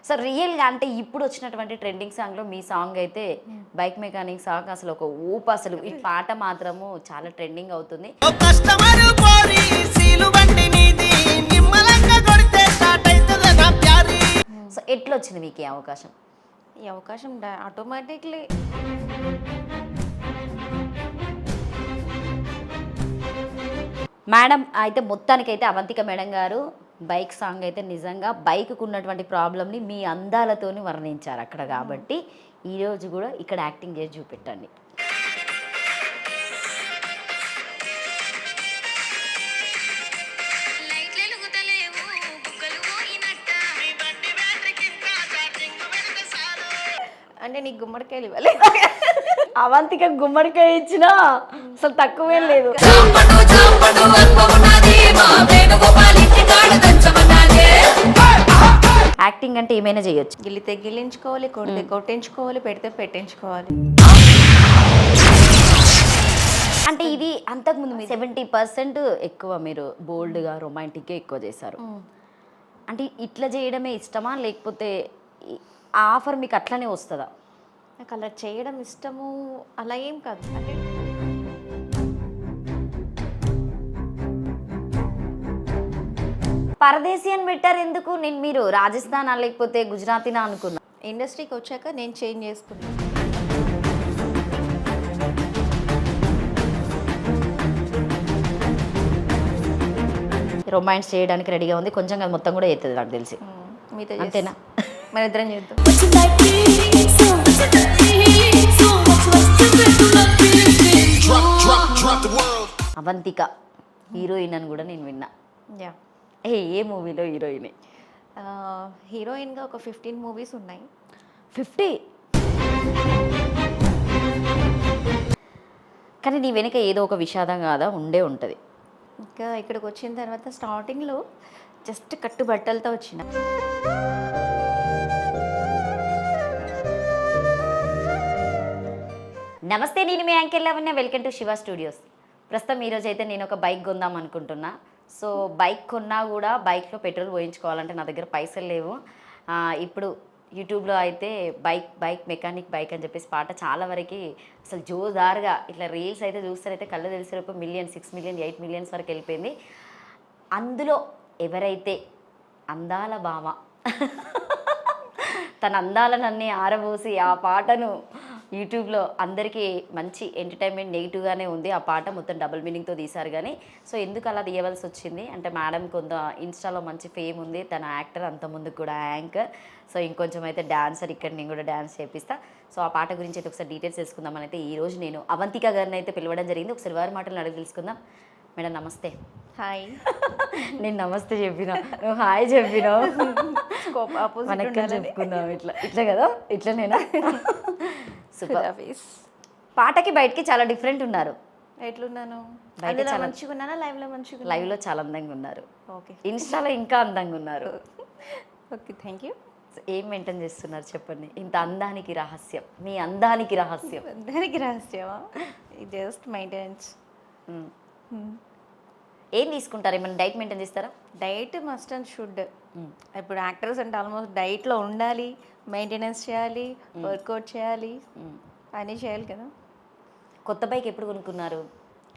So రియల్గా అంటే ఇప్పుడు వచ్చినటువంటి ట్రెండింగ్ సాంగ్లో మీ సాంగ్ అయితే బైక్ మెకానిక్ సాంగ్ అసలు ఒక ఊపు, అసలు ఈ పాట మాత్రము చాలా ట్రెండింగ్ అవుతుంది. సో ఎట్లా వచ్చింది మీకు ఈ అవకాశం? ఈ అవకాశం ఆటోమేటిక్లీ మేడం అయితే మొత్తానికైతే అవంతిక మేడం గారు బైక్ సాంగ్ అయితే నిజంగా బైక్కు ఉన్నటువంటి ప్రాబ్లమ్ని మీ అందాలతోని వర్ణించారు అక్కడ. కాబట్టి ఈరోజు కూడా ఇక్కడ యాక్టింగ్ చేసి చూపెట్టండి. అంటే నీకు గుమ్మడికాయలు ఇవ్వాలి. అవంతిక గుమ్మడికాయ ఇచ్చినా అసలు తక్కువేం లేదు. యాక్టింగ్ అంటే ఏమైనా చేయొచ్చు. గిల్లితే గిల్లించుకోవాలి, కొడితే కొట్టించుకోవాలి, పెడితే పెట్టించుకోవాలి. అంటే ఇది అంతకుముందు మీరు 70% ఎక్కువ మీరు బోల్డ్గా రొమాంటిక్గా ఎక్కువ చేశారు. అంటే ఇట్లా చేయడమే ఇష్టమా, లేకపోతే ఆ ఆఫర్ మీకు అట్లనే వస్తుందా? నాకు అలా చేయడం ఇష్టము అలా ఏం కాదు. అంటే పరదేశీ అని పెట్టారు ఎందుకు? నేను మీరు రాజస్థానా లేకపోతే గుజరాతీనా అనుకున్నా. ఇండస్ట్రీకి వచ్చాక నేను చేంజ్ చేసుకున్నాను. రొమాన్స్ చేయడానికి రెడీగా ఉంది, కొంచెం అది మొత్తం కూడా అవుతుంది నాకు తెలిసి. మీతో అంతేనా? మన ఇద్దరం చేద్దాం. అవంతిక హీరోయిన్ అని కూడా నేను విన్నా. యా, ఏ మూవీలో హీరోయిన్? హీరోయిన్గా ఒక 15 మూవీస్ ఉన్నాయి. 50? కానీ నీ వెనుక ఏదో ఒక విషాదం కాదా ఉండే ఉంటుంది. ఇంకా ఇక్కడికి వచ్చిన తర్వాత స్టార్టింగ్లో జస్ట్ కట్టుబట్టలతో వచ్చిన. నమస్తే, నేను మీ anchor Lavanya. Welcome to Shiva studios. ప్రస్తుతం ఈరోజు అయితే నేను ఒక బైక్ కొందాం అనుకుంటున్నా. సో బైక్ కొన్నా కూడా బైక్లో పెట్రోల్ పోయించుకోవాలంటే నా దగ్గర పైసలు లేవు. ఇప్పుడు యూట్యూబ్లో అయితే బైక్ మెకానిక్ బైక్ అని చెప్పేసి పాట చాలా వరకు అసలు జోదారుగా ఇట్లా రీల్స్ అయితే చూస్తారైతే కళ్ళు తెలిసేలోపు మిలియన్, 6 మిలియన్, 8 మిలియన్స్ వరకు వెళ్ళిపోయింది. అందులో ఎవరైతే అందాల భామ తన అందాలనన్నీ ఆరబోసి ఆ పాటను యూట్యూబ్లో అందరికీ మంచి ఎంటర్టైన్మెంట్ నెగిటివ్గానే ఉంది. ఆ పాట మొత్తం డబుల్ మీనింగ్తో తీశారు. కానీ సో ఎందుకు అలా తీయవలసి వచ్చింది అంటే, మేడం కొంత ఇన్స్టాలో మంచి ఫేమ్ ఉంది, తన యాక్టర్, అంత ముందుకు కూడా యాంకర్, సో ఇంకొంచెం అయితే డాన్సర్. ఇక్కడ నేను కూడా డాన్స్ చేపిస్తా. సో ఆ పాట గురించి అయితే ఒకసారి డీటెయిల్స్ తెలుసుకుందామని అయితే ఈరోజు నేను అవంతిక గారిని అయితే పిలవడం జరిగింది. ఒకసారి వారి మాటలు అడిగి తెలుసుకుందాం. మేడం నమస్తే. హాయ్. నేను నమస్తే చెప్పినా, నువ్వు హాయ్ చెప్పినావు. ఆపోజిట్ చెప్పుకుందాం. ఇట్లా కదా, ఇట్లనేనా? సూపర్. పాటకి బయటకి చాలా డిఫరెంట్ ఉన్నారు. ఎట్లున్నాను? బయట చాలా మంచిగా ఉన్నానా? లైవ్లో మంచిగా? లైవ్లో చాలా అందంగా ఉన్నారు. ఓకే. ఇన్స్టాలో ఇంకా అందంగా ఉన్నారు. Okay, thank you. ఏం మెయింటైన్ చేస్తున్నారు చెప్పండి? ఇంత అందానికి రహస్యం, మీ అందానికి రహస్యం? దానికి రహస్యమా? Just maintenance. ఏం తీసుకుంటారు? ఏమైనా డైట్ మెయింటైన్ చేస్తారా? Diet must and should. ఇప్పుడు యాక్టర్స్ అంటే ఆల్మోస్ట్ డైట్లో ఉండాలి, మెయింటెనెన్స్ చేయాలి, వర్కౌట్ చేయాలి, అన్నీ చేయాలి కదా. కొత్త బైక్ ఎప్పుడు కొనుక్కున్నారు?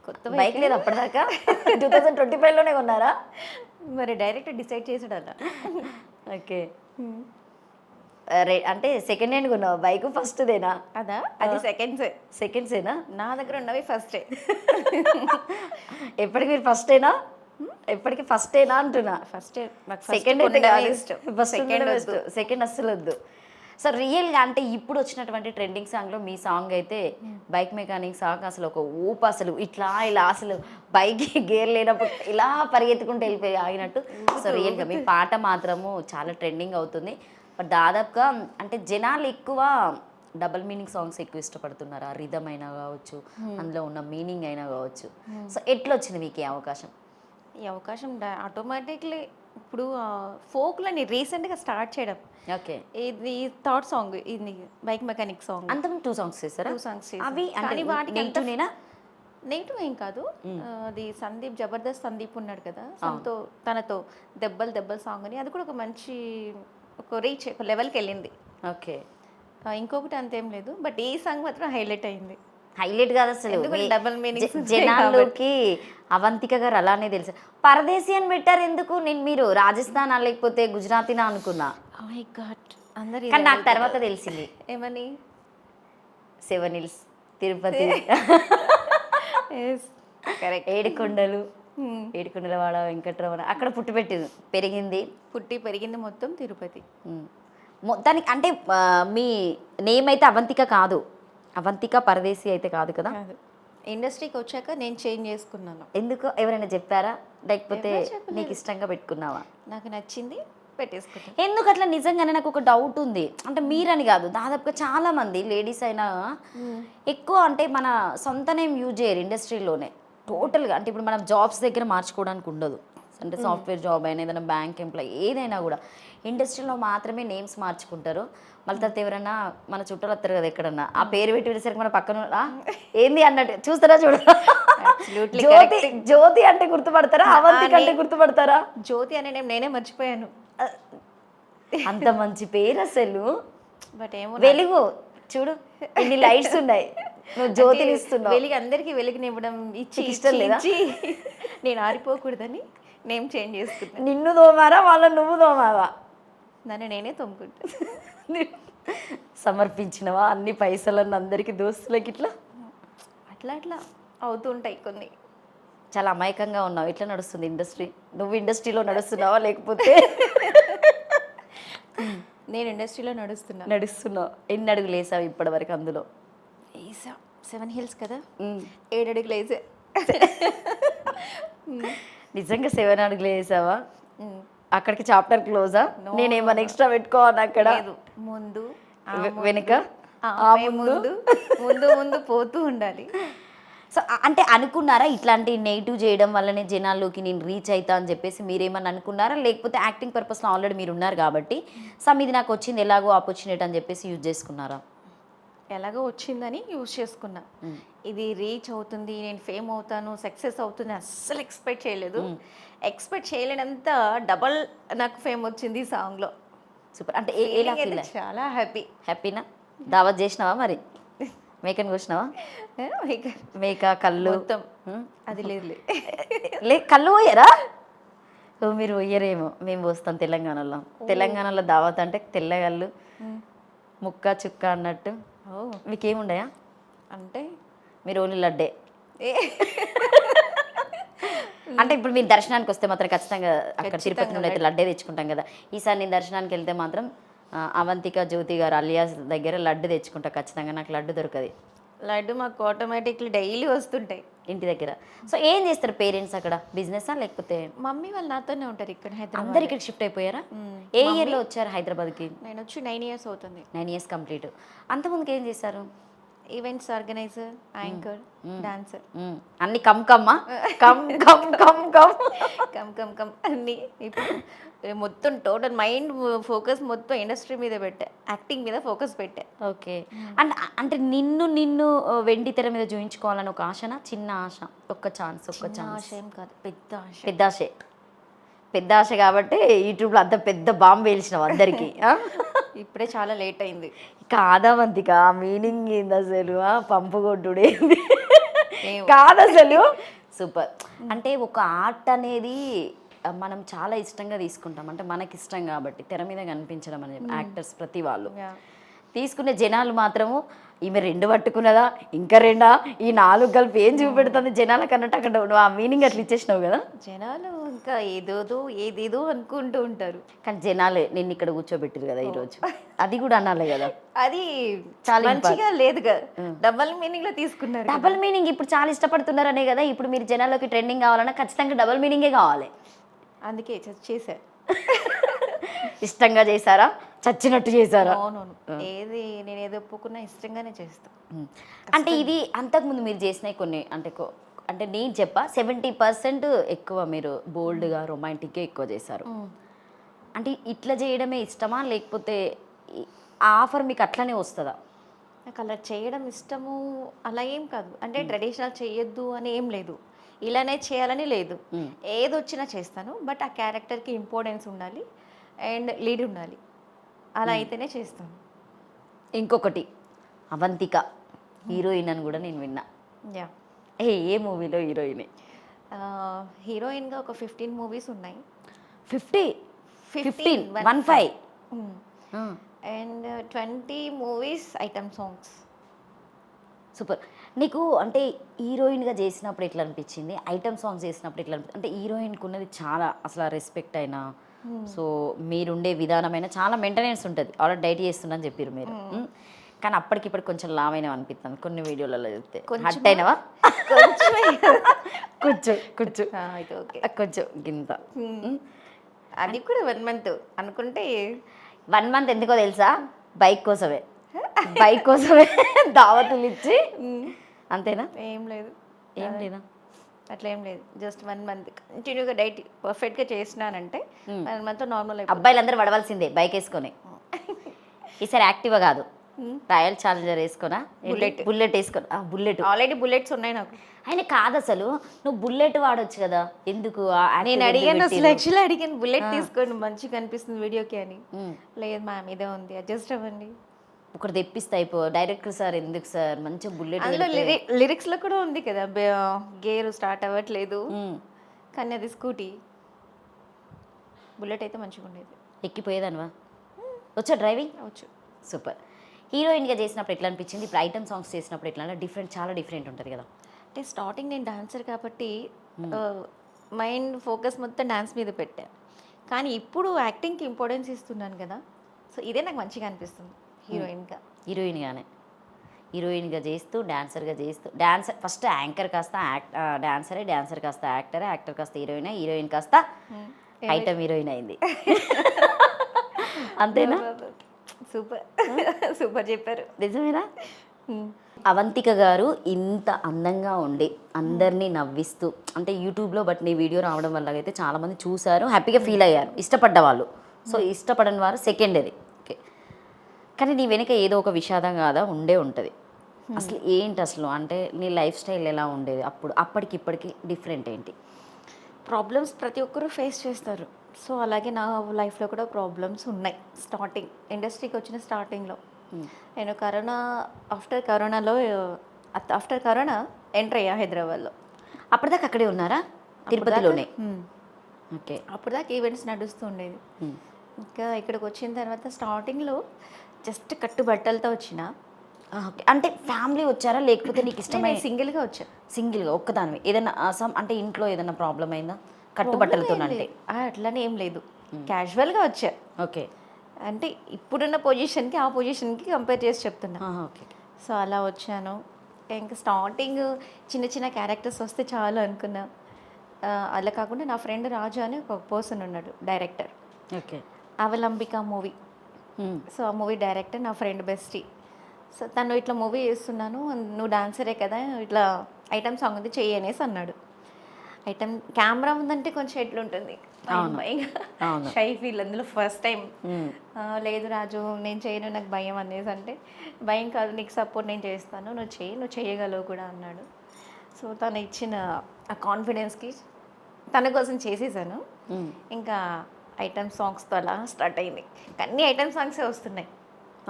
కొత్త బైక్ లేదు అప్పటిదాకా? 2025లోనే కొన్నారా? మరి డైరెక్ట్ డిసైడ్ చేసాడు అలా. ఓకే. అంటే సెకండ్ హ్యాండ్ కొన్నావు బైక్? ఫస్ట్దేనా? అదా, అది సెకండ్సేనా? నా దగ్గర ఉన్నవి ఫస్టే. ఎప్పటికి మీరు ఫస్టేనా? ఎప్పటికి ఫస్టేనా అంటున్నా. ఫస్టే. సెకండ్ అయితే సెకండ్ అస్సలు వద్దు. సో రియల్గా అంటే ఇప్పుడు వచ్చినటువంటి ట్రెండింగ్ సాంగ్లో మీ సాంగ్ అయితే బైక్ మెకానిక్ సాంగ్ అసలు ఒక ఊపు, అసలు ఇలా అసలు బైక్ గేర్ లేనప్పుడు ఇలా పరిగెత్తుకుంటూ వెళ్ళిపోయి ఆగినట్టు. సో రియల్గా మీ పాట మాత్రము చాలా ట్రెండింగ్ అవుతుంది. బట్ దాదాపుగా అంటే జనాలు ఎక్కువ డబుల్ మీనింగ్ సాంగ్స్ ఎక్కువ ఇష్టపడుతున్నారు. ఆ రిథమ్ అయినా కావచ్చు, అందులో ఉన్న మీనింగ్ అయినా కావచ్చు. సో ఎట్లా వచ్చింది మీకు ఈ అవకాశం? ఈ అవకాశం ఆటోమేటిక్లీ ఇప్పుడు ఫోక్లో నేను రీసెంట్గా స్టార్ట్ చేయడం. ఓకే. ఇది థర్డ్ సాంగ్, ఇది బైక్ మెకానిక్ సాంగ్. అంత 2 సాంగ్స్ చేస్తారా? 2 సాంగ్స్. అవి అంటే వాటికి నెగిటివ్ ఏం కాదు. అది జబర్దస్త్ సందీప్ ఉన్నాడు కదా, తనతో దెబ్బలు సాంగ్ అని, అది కూడా ఒక మంచి ఒక రీచ్ ఒక లెవెల్కి వెళ్ళింది. ఓకే. ఇంకొకటి అంతేం లేదు, బట్ ఈ సాంగ్ మాత్రం హైలైట్ అయింది. హైలైట్ కాదు అసలు. ఎందుకంటే డబుల్ మీనింగ్స్ జనాల్లోకి అవంతిక గారు అలానే తెలుసు. పరదేశీ అని పెట్టారు ఎందుకు? నేను మీరు రాజస్థానా లేకపోతే గుజరాతీనా అనుకున్నా. ఓ మై గాడ్, అందరు కానీ నాకు తర్వాత తెలిసింది ఏమని. 7 Hills, తిరుపతి, కరెక్ట్. ఏడుకొండలు, ఏడుకొండలవాడ వెంకటరమణ అక్కడ పుట్టి పెరిగింది. పుట్టి పెరిగింది మొత్తం తిరుపతి. మొత్తానికి అంటే మీ నేమ్ అయితే అవంతిక కాదు, అవంతిక పరదేశీ అయితే కాదు కదా? కాదు, ఇండస్ట్రీకి వచ్చాక నేను చేంజ్ చేసుకున్నాను. ఎందుకు ఎవరైనా చెప్పారా లేకపోతే ఎవరు చెప్పలేదు. నీకు ఇష్టంగా పెట్టుకున్నావా? నాకు నచ్చింది, పెట్టేసుకున్నాను. ఎందుకు అట్లా? నిజంగానే నాకు ఒక డౌట్ ఉంది. అంటే మీరని కాదు, దాదాపుగా చాలా మంది లేడీస్ అయినా ఎక్కువ అంటే మన సొంత నేమ్ యూజ్ చేయరు ఇండస్ట్రీలోనే టోటల్గా. అంటే ఇప్పుడు మనం జాబ్స్ దగ్గర మార్చుకోవడానికి ఉండదు. అంటే సాఫ్ట్వేర్ జాబ్ అయినా ఏదైనా బ్యాంక్ ఎంప్లాయ్ ఏదైనా కూడా ఇండస్ట్రీలో మాత్రమే నేమ్స్ మార్చుకుంటారు. మళ్ళీ తర్వాత ఎవరైనా మన చుట్టాలు వస్తారు కదా ఎక్కడన్నా, ఆ పేరు పెట్టి వెళ్ళేసరికి మన పక్కన ఏంది అన్నట్టు చూస్తారా చూడ. జ్యోతి, జ్యోతి అంటే గుర్తుపడతారా? అవంతిక అంటే గుర్తుపడతారా? జ్యోతి అనే నేమ్ నేనే మర్చిపోయాను. అంత మంచి పేరు అసలు. బట్ ఏమో వెలుగు చూడు, ఇన్ని లైట్స్ ఉన్నాయి, నువ్వు జ్యోతిని ఇస్తున్నావు. వెలిగి అందరికి వెలుగునివ్వడం ఇచ్చి ఇష్టం లేదా? నేను ఆరిపోకూడదని నేమ్ చేంజ్ చేసుకున్నాను. నిన్ను తోమారా వాళ్ళ నువ్వు తోమావా? నన్ను నేనే తోముకుంటా. సమర్పించినవా అన్ని పైసలన్నీ అందరికి దోస్తులకి? ఇట్లా అట్లా అట్లా అవుతూ ఉంటాయి కొన్ని. చాలా అమాయకంగా ఉన్నావు. ఎట్లా నడుస్తుంది ఇండస్ట్రీ? నువ్వు ఇండస్ట్రీలో నడుస్తున్నావా లేకపోతే? నేను ఇండస్ట్రీలో నడుస్తున్నావు. ఎన్ని అడుగులు వేసావు ఇప్పటి వరకు అందులో? వేసా 7 Hills కదా, 7 అడుగులు వేసా. నిజంగా 7 అడుగులు వేసావా? అక్కడికి చాప్టర్ క్లోజా? నేనేమన్నా ఎక్స్ట్రా పెట్టుకోవాలి అక్కడ? ముందు వెనుక ముందు ముందు ముందు పోతూ ఉండాలి. సో అంటే అనుకున్నారా ఇట్లాంటి నెగిటివ్ చేయడం వల్లనే జనాల్లోకి నేను రీచ్ అవుతా అని చెప్పేసి మీరేమన్నా అనుకున్నారా? లేకపోతే యాక్టింగ్ పర్పస్లో ఆల్రెడీ మీరు ఉన్నారు కాబట్టి సమ్ ఇది నాకు వచ్చింది ఎలాగో ఆపర్చునిటీ అని చెప్పేసి యూజ్ చేసుకున్నారా? ఎలాగో వచ్చిందని యూజ్ చేసుకున్నా. ఇది రీచ్ అవుతుంది, నేను ఫేమ్ అవుతాను, సక్సెస్ అవుతుంది అస్సలు ఎక్స్పెక్ట్ చేయలేదు. ఎక్స్పెక్ట్ చేయలేనంత డబల్ నాకు ఫేమ్ వచ్చింది ఈ సాంగ్లో. సూపర్. అంటే ఎలా ఫీల్? చాలా హ్యాపీనా? దావత్ చేసినావా మరి? మేకని కూర్చున్నావా? మేక కళ్ళు మొత్తం అది లేదు. కళ్ళు పోయారా? సో మీరు పోయరేమో, మేము పోస్తాం తెలంగాణలో. తెలంగాణలో దావత్ అంటే తెల్లగళ్ళు ముక్క చుక్క అన్నట్టు. మీకేముండయా? అంటే మీరు ఓన్లీ లడ్డే. అంటే ఇప్పుడు మీరు దర్శనానికి వస్తే మాత్రం ఖచ్చితంగా అక్కడ తిరుపతి నుండి అయితే లడ్డే తెచ్చుకుంటాం కదా. ఈసారి నేను దర్శనానికి వెళ్తే మాత్రం అవంతిక జ్యోతి గారు అలియాస్ దగ్గర లడ్డు తెచ్చుకుంటా ఖచ్చితంగా. నాకు లడ్డు దొరకదు. లడ్డు మాకు ఆటోమేటిక్లీ డైలీ వస్తుంటాయి ఇంటి దగ్గర. సో ఏం చేస్తారు పేరెంట్స్ అక్కడ? బిజినెసా లేకపోతే? మమ్మీ వాళ్ళు నాతోనే ఉంటారు ఇక్కడ హైదరాబాద్. అందరు ఇక్కడ షిఫ్ట్ అయిపోయారా? ఏ ఇయర్లో వచ్చారు హైదరాబాద్కి? నేను వచ్చి 9 years అవుతుంది. 9 years కంప్లీట్. అంతకుముందుకు ఏం చేశారు? Events organizer, anchor, dancer. అన్ని కమ్ కమ్మా? కమ్ కమ్ కమ్ కమ్ కమ్ కమ్ కమ్ అన్ని. ఇప్పుడు మొత్తం టోటల్ మైండ్ ఫోకస్ మొత్తం ఇండస్ట్రీ మీద పెట్టా, యాక్టింగ్ మీద ఫోకస్ పెట్టా. ఓకే. అంటే నిన్ను వెండి తెర మీద చూపించుకోవాలని ఒక ఆశనా? చిన్న ఆశ, ఒక్క ఛాన్స్? ఆశ ఏం కాదు, పెద్ద ఆశ. పెద్ద ఆశ కాబట్టి యూట్యూబ్లో అంత పెద్ద బాంబు వేల్చినావు అందరికీ. ఇప్పుడే చాలా లేట్ అయింది. కాదవంతిక, మీనింగ్ ఏంది అసలు? పంపు కొట్టుడు ఏంది? కాదు అసలు. సూపర్. అంటే ఒక ఆర్ట్ అనేది మనం చాలా ఇష్టంగా తీసుకుంటాం. అంటే మనకి ఇష్టం కాబట్టి తెర మీద కనిపించడం అనేది యాక్టర్స్ ప్రతి వాళ్ళు తీసుకునే. జనాలు మాత్రము ఈమె 2 పట్టుకున్నదా, ఇంకా 2, ఈ 4 కలిపి ఏం చూపెడుతుంది జనాలకు అన్నట్టు అక్కడ ఆ మీనింగ్ అట్లా ఇచ్చేసినావు కదా. జనాలు ఇంకా ఏదేదో అనుకుంటూ ఉంటారు. కానీ జనాలే నిన్ను ఇక్కడ కూర్చోబెట్టారు కదా ఈరోజు, అది కూడా అనాలి కదా. అది చాలా మంచిగా లేదు కదా, డబల్ మీనింగ్ లో తీసుకున్నారు. డబల్ మీనింగ్ ఇప్పుడు చాలా ఇష్టపడుతున్నారు అనే కదా. ఇప్పుడు మీరు జనాల్లోకి ట్రెండింగ్ కావాలన్నా ఖచ్చితంగా డబల్ మీనింగే కావాలి. అందుకే చేశా. ఇష్టంగా చేశారా, చచ్చినట్టు చేశారా? అవునవును, ఏది నేను ఏది ఒప్పుకున్నా ఇష్టంగానే చేస్తాను. అంటే ఇది అంతకుముందు మీరు చేసినవి కొన్ని అంటే నేను చెప్పా 70% ఎక్కువ మీరు బోల్డ్గా రొమాంటిక్గా ఎక్కువ చేశారు. అంటే ఇట్లా చేయడమే ఇష్టమా లేకపోతే ఆఫర్ మీకు అట్లనే వస్తుందా? నాకు అలా చేయడం ఇష్టము అలా ఏం కాదు. అంటే ట్రెడిషనల్ చేయొద్దు అని ఏం లేదు, ఇలానే చేయాలని లేదు. ఏది వచ్చినా చేస్తాను, బట్ ఆ క్యారెక్టర్కి ఇంపార్టెన్స్ ఉండాలి అండ్ లీడ్ ఉండాలి. అలా అయితేనే చేస్తాను. ఇంకొకటి అవంతిక హీరోయిన్ అని కూడా నేను విన్నా. యా, ఏ మూవీలో హీరోయిన్? హీరోయిన్గా ఒక 15 మూవీస్ ఉన్నాయి. 15 15 and 20 movies item songs. Super. నీకు అంటే హీరోయిన్గా చేసినప్పుడు ఎట్లా అనిపించింది, ఐటమ్ సాంగ్స్ చేసినప్పుడు ఎట్లా అనిపించింది? అంటే హీరోయిన్కి ఉన్నది చాలా అసలు రెస్పెక్ట్ అయినా, సో మీరుండే విధానమైన చాలా మెయింటెనెన్స్ ఉంటుంది. ఆల్రెడీ డైట్ చేస్తున్నా చెప్పారు మీరు. కానీ అప్పటికిప్పుడు కొంచెం లావైన అనిపిస్తుంది కొన్ని వీడియోలలో చూస్తే. హట్ అయినవా? కొంచెం కొంచెం అయితే ఓకే, కొంచెం గింత. అది కూడా 1 మంత్ అనుకుంటే 1 మంత్ ఎందుకో తెలుసా? బైక్ కోసమే, బైక్ కోసమే దావతులు ఇచ్చి. అంతేనా? ఏం లేదు, ఏం లేదా? అట్లా ఏం లేదు. జస్ట్ 1 మంత్ కంటిన్యూగా డైట్ పర్ఫెక్ట్గా చేసినానంటే 1 మంత్ నార్మల్ అయిపోతుంది. అబ్బాయిలందరూ పడవలసిందే బైక్ వేసుకొని. ఈసారి యాక్టివా కాదు, రాయల్ ఛాలెంజర్ వేసుకోనా, బుల్లెట్ వేసుకోనా? బుల్లెట్ ఆల్రెడీ బుల్లెట్స్ ఉన్నాయి నాకు. ఆయన కాదు అసలు, నువ్వు బుల్లెట్ వాడొచ్చు కదా, ఎందుకు? నేను అడిగాను అసలు, యాక్చువల్లీ అడిగాను బుల్లెట్ తీసుకోండి మంచిగా అనిపిస్తుంది వీడియోకి అని. లేదు మ్యామ్ ఇదే ఉంది, అడ్జస్ట్ అవ్వండి. ఒకటి తెప్పిస్తే అయిపో. డైరెక్టర్ సార్ ఎందుకు సార్ మంచిగా బుల్లెట్ అందులో లిరిక్స్లో కూడా ఉంది కదా, గేరు స్టార్ట్ అవ్వట్లేదు కానీ అది స్కూటీ. బుల్లెట్ అయితే మంచిగా ఉండేది. ఎక్కిపోయేదానివా? వచ్చా డ్రైవింగ్? వచ్చు. సూపర్. హీరోయిన్గా చేసినప్పుడు ఎట్లా అనిపించింది? ఇప్పుడు ఐటమ్ సాంగ్స్ చేసినప్పుడు ఎట్లా? డిఫరెంట్, చాలా డిఫరెంట్ ఉంటుంది కదా. అంటే స్టార్టింగ్ నేను డాన్సర్ కాబట్టి మైండ్ ఫోకస్ మొత్తం డాన్స్ మీద పెట్టా. కానీ ఇప్పుడు యాక్టింగ్కి ఇంపార్టెన్స్ ఇస్తున్నాను కదా, సో ఇదే నాకు మంచిగా అనిపిస్తుంది హీరోయిన్గా. హీరోయిన్గా చేస్తూ, డాన్సర్గా చేస్తూ, డాన్సర్ ఫస్ట్ యాంకర్ కాస్త డాన్సరే, డాన్సర్ కాస్త యాక్టరే, యాక్టర్ కాస్త హీరోయిన్, హీరోయిన్ కాస్త ఐటమ్ హీరోయిన్ అయింది. అంతేనా? సూపర్ సూపర్ చెప్పారు. నిజమేనా? అవంతిక గారు ఇంత అందంగా ఉండి అందరినీ నవ్విస్తూ, అంటే యూట్యూబ్లో బట్ నీ వీడియో రావడం వల్ల అయితే చాలామంది చూశారు, హ్యాపీగా ఫీల్ అయ్యారు, ఇష్టపడ్డ వాళ్ళు. సో ఇష్టపడని వారు సెకండరీ. ఓకే, కానీ నీ వెనుక ఏదో ఒక విషాదం కాదా ఉండే ఉంటుంది. అసలు ఏంటి అసలు, అంటే నీ లైఫ్ స్టైల్ ఎలా ఉండేది అప్పుడు, అప్పటికి ఇప్పటికి డిఫరెంట్ ఏంటి? ప్రాబ్లమ్స్ ప్రతి ఒక్కరూ ఫేస్ చేస్తారు. సో అలాగే నా లైఫ్లో కూడా ప్రాబ్లమ్స్ ఉన్నాయి. స్టార్టింగ్ ఇండస్ట్రీకి వచ్చిన స్టార్టింగ్లో నేను ఆఫ్టర్ కరోనా ఎంటర్ అయ్యా హైదరాబాద్లో. అప్పటిదాకా అక్కడే ఉన్నారా? తిరుపతిలోనే? ఓకే. అప్పుడు దాకా ఈవెంట్స్ నడుస్తూ ఉండేది. ఇంకా ఇక్కడికి వచ్చిన తర్వాత స్టార్టింగ్లో జస్ట్ కట్టుబట్టలతో వచ్చిన. ఓకే, అంటే ఫ్యామిలీ వచ్చారా లేకపోతే నీకు ఇష్టమైన? సింగిల్గా వచ్చా. సింగిల్గా ఒక్కదానివి? ఏదైనా అంటే ఇంట్లో ఏదైనా ప్రాబ్లం అయిందా కట్టుబట్టలతో? అంటే అట్లనే ఏం లేదు, క్యాజువల్గా వచ్చా. ఓకే, అంటే ఇప్పుడున్న పొజిషన్కి ఆ పొజిషన్కి కంపేర్ చేసి చెప్తున్నా. ఓకే. సో అలా వచ్చాను. ఇంకా స్టార్టింగ్ చిన్న చిన్న క్యారెక్టర్స్ వస్తే చాలు అనుకున్నా. అలా కాకుండా నా ఫ్రెండ్ రాజు అని ఒక పర్సన్ ఉన్నాడు, డైరెక్టర్. ఓకే. అవలంబిక మూవీ. సో ఆ మూవీ డైరెక్టర్ నా ఫ్రెండ్ బెస్టీ. సో తను ఇట్లా మూవీ చేస్తున్నాను, నువ్వు డాన్సరే కదా, ఇట్లా ఐటమ్ సాంగ్ ఉంది చెయ్యి అనేసి అన్నాడు. ఐటమ్ కెమెరా ఉందంటే కొంచెం ఎట్లుంటుంది, షై ఫీల్. అందులో ఫస్ట్ టైం లేదు రాజు నేను చేయను, నాకు భయం అనేసి అంటే, భయం కాదు నీకు సపోర్ట్ నేను చేస్తాను, నువ్వు చేయగలవు కూడా అన్నాడు. సో తను ఇచ్చిన ఆ కాన్ఫిడెన్స్కి తన కోసం చేసేసాను. ఇంకా ఐటమ్ సాంగ్స్తో అలా స్టార్ట్ అయింది. అన్ని ఐటమ్ సాంగ్సే వస్తున్నాయి.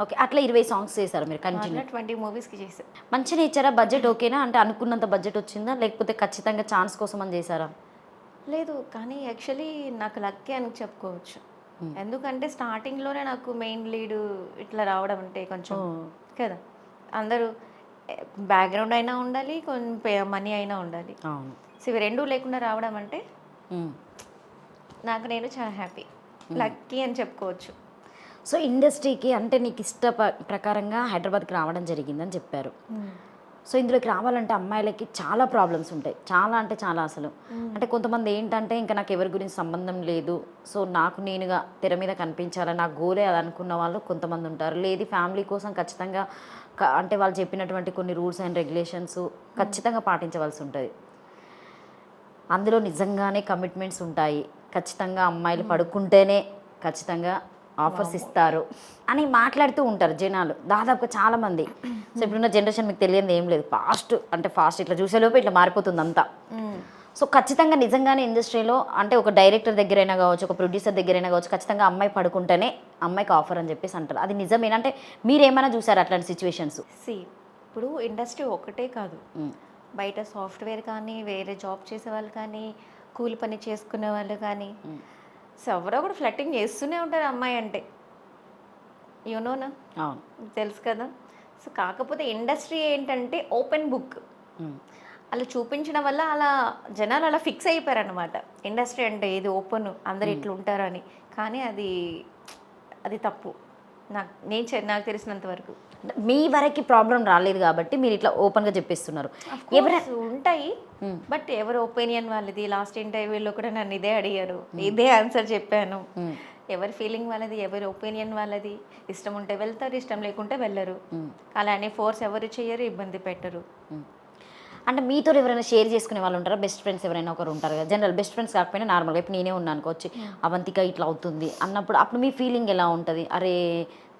ఓకే, అట్లా 20 సాంగ్స్ చేశారు మీరు కంటిన్యూ? 20 మూవీస్కి చేశారు. మంచిగా ఇచ్చారా? బడ్జెట్ ఓకేనా? అంటే అనుకున్నంత బడ్జెట్ వచ్చిందా లేకపోతే ఖచ్చితంగా ఛాన్స్ కోసం అని చేశారా? లేదు, కానీ యాక్చువల్లీ నాకు లక్కీ అని చెప్పుకోవచ్చు. ఎందుకంటే స్టార్టింగ్లోనే నాకు మెయిన్ లీడ్ ఇట్లా రావడం అంటే కొంచెం కదా, అందరూ బ్యాక్గ్రౌండ్ అయినా ఉండాలి, కొంచెం మనీ అయినా ఉండాలి. సో ఇవి రెండూ లేకుండా రావడం అంటే నేను చాలా హ్యాపీ, లక్కీ అని చెప్పుకోవచ్చు. సో ఇండస్ట్రీకి అంటే నీకు ప్రకారంగా హైదరాబాద్కి రావడం జరిగిందని చెప్పారు. సో ఇందులోకి రావాలంటే అమ్మాయిలకి చాలా ప్రాబ్లమ్స్ ఉంటాయి, చాలా అంటే చాలా అసలు. అంటే కొంతమంది ఏంటంటే ఇంకా నాకు ఎవరి గురించి సంబంధం లేదు, సో నాకు నేనుగా తెర మీద కనిపించాలని నా గోలే అది అనుకున్న వాళ్ళు కొంతమంది ఉంటారు. లేదు ఫ్యామిలీ కోసం ఖచ్చితంగా అంటే వాళ్ళు చెప్పినటువంటి కొన్ని రూల్స్ అండ్ రెగ్యులేషన్స్ ఖచ్చితంగా పాటించవలసి ఉంటుంది. అందులో నిజంగానే కమిట్మెంట్స్ ఉంటాయి, ఖచ్చితంగా అమ్మాయిలు పడుకుంటేనే ఖచ్చితంగా ఆఫర్స్ ఇస్తారు అని మాట్లాడుతూ ఉంటారు జనాలు దాదాపుగా చాలామంది. సో ఇప్పుడున్న జనరేషన్ మీకు తెలియదు ఏం లేదు, ఫాస్ట్ ఇట్లా చూసేలోపు ఇట్లా మారిపోతుంది అంతా. సో ఖచ్చితంగా నిజంగానే ఇండస్ట్రీలో అంటే ఒక డైరెక్టర్ దగ్గరైనా కావచ్చు, ఒక ప్రొడ్యూసర్ దగ్గరైనా కావచ్చు, ఖచ్చితంగా అమ్మాయి పడుకుంటేనే అమ్మాయికి ఆఫర్ అని చెప్పేసి అంటారు. అది నిజమేనంటే మీరేమైనా చూసారు అట్లాంటి సిచ్యువేషన్స్? ఇప్పుడు ఇండస్ట్రీ ఒకటే కాదు, బయట సాఫ్ట్వేర్ కానీ, వేరే జాబ్ చేసే వాళ్ళు కానీ, కూలి పని చేసుకునే వాళ్ళు కానీ, సో ఎవరో కూడా ఫ్లట్టింగ్ చేస్తూనే ఉంటారు అమ్మాయి అంటే. యూనోనా, అవును. తెలుసు కదా. సో కాకపోతే ఇండస్ట్రీ ఏంటంటే ఓపెన్ బుక్, అలా చూపించడం వల్ల అలా జనాలు అలా ఫిక్స్ అయిపోయారు అనమాట. ఇండస్ట్రీ అంటే ఇది ఓపెన్, అందరు ఇట్లా ఉంటారని. కానీ అది తప్పు. నాకు తెలిసినంత వరకు. మీ వరకు ప్రాబ్లం రాలేదు కాబట్టి మీరు ఇట్లా ఓపెన్గా చెప్పిస్తున్నారు. ఉంటాయి, బట్ ఎవరి ఒపీనియన్ వాళ్ళది. లాస్ట్ ఇంటర్వ్యూలో కూడా నన్ను ఇదే అడిగారు, ఇదే ఆన్సర్ చెప్పాను. ఎవరి ఫీలింగ్ వాళ్ళది, ఎవరి ఒపీనియన్ వాళ్ళది. ఇష్టం ఉంటే వెళ్తారు, ఇష్టం లేకుంటే వెళ్ళరు. అలా అని ఫోర్స్ ఎవరు చేయరు, ఇబ్బంది పెట్టరు. అంటే మీతో ఎవరైనా షేర్ చేసుకునే వాళ్ళు ఉంటారా? బెస్ట్ ఫ్రెండ్స్ ఎవరైనా ఒకరు ఉంటారు కదా, జనరల్ బెస్ట్ ఫ్రెండ్స్ కాకపోయినా నార్మల్గా ఇప్పుడు నేనే ఉన్నాను అనుకోవచ్చు, అవంతిక ఇట్లా అవుతుంది అన్నప్పుడు అప్పుడు మీ ఫీలింగ్ ఎలా ఉంటుంది? అరే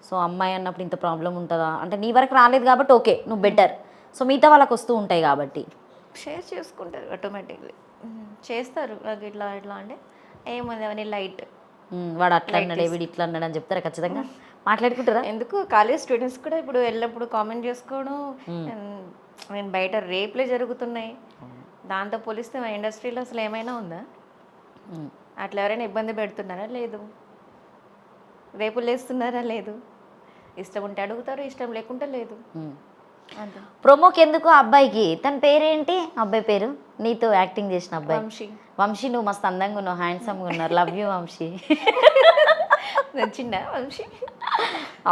సో అమ్మాయి అన్నప్పుడు ఇంత ప్రాబ్లం ఉంటుందా అంటే నీ వరకు రాలేదు కాబట్టి ఓకే నువ్వు బెటర్, సో మిగతా వాళ్ళకి వస్తూ ఉంటాయి కాబట్టి షేర్ చేసుకుంటారు ఆటోమేటిక్లీ. చేస్తారు నాకు ఇట్లా అంటే ఏముంది అవన్నీ లైట్. వాడు అట్లా అన్నాడు, వీడు ఇట్లా అన్నాడు అని చెప్తారా? ఖచ్చితంగా మాట్లాడుకుంటారా? ఎందుకు కాలేజ్ స్టూడెంట్స్ కూడా ఇప్పుడు వెళ్ళినప్పుడు కామెంట్ చేసుకోవడం. నేను బయట రేపులే జరుగుతున్నాయి, దాంతో పోలిస్తే మా ఇండస్ట్రీలో అసలు ఏమైనా ఉందా? అట్లా ఎవరైనా ఇబ్బంది పెడుతున్నారా? లేదు. రేపులు వేస్తున్నారా? లేదు. ఇష్టం ఉంటే అడుగుతారు, ఇష్టం లేకుంటే లేదు. అంతే. ప్రోమోకి ఎందుకు అబ్బాయికి? తన పేరేంటి అబ్బాయి పేరు? నీతో యాక్టింగ్ చేసిన అబ్బాయి వంశీ. వంశీ నువ్వు మస్తు అందంగా ఉన్నావు, హ్యాండ్సమ్గా ఉన్నారు, లవ్ యూ వంశీ. నచ్చిందా వంశీ?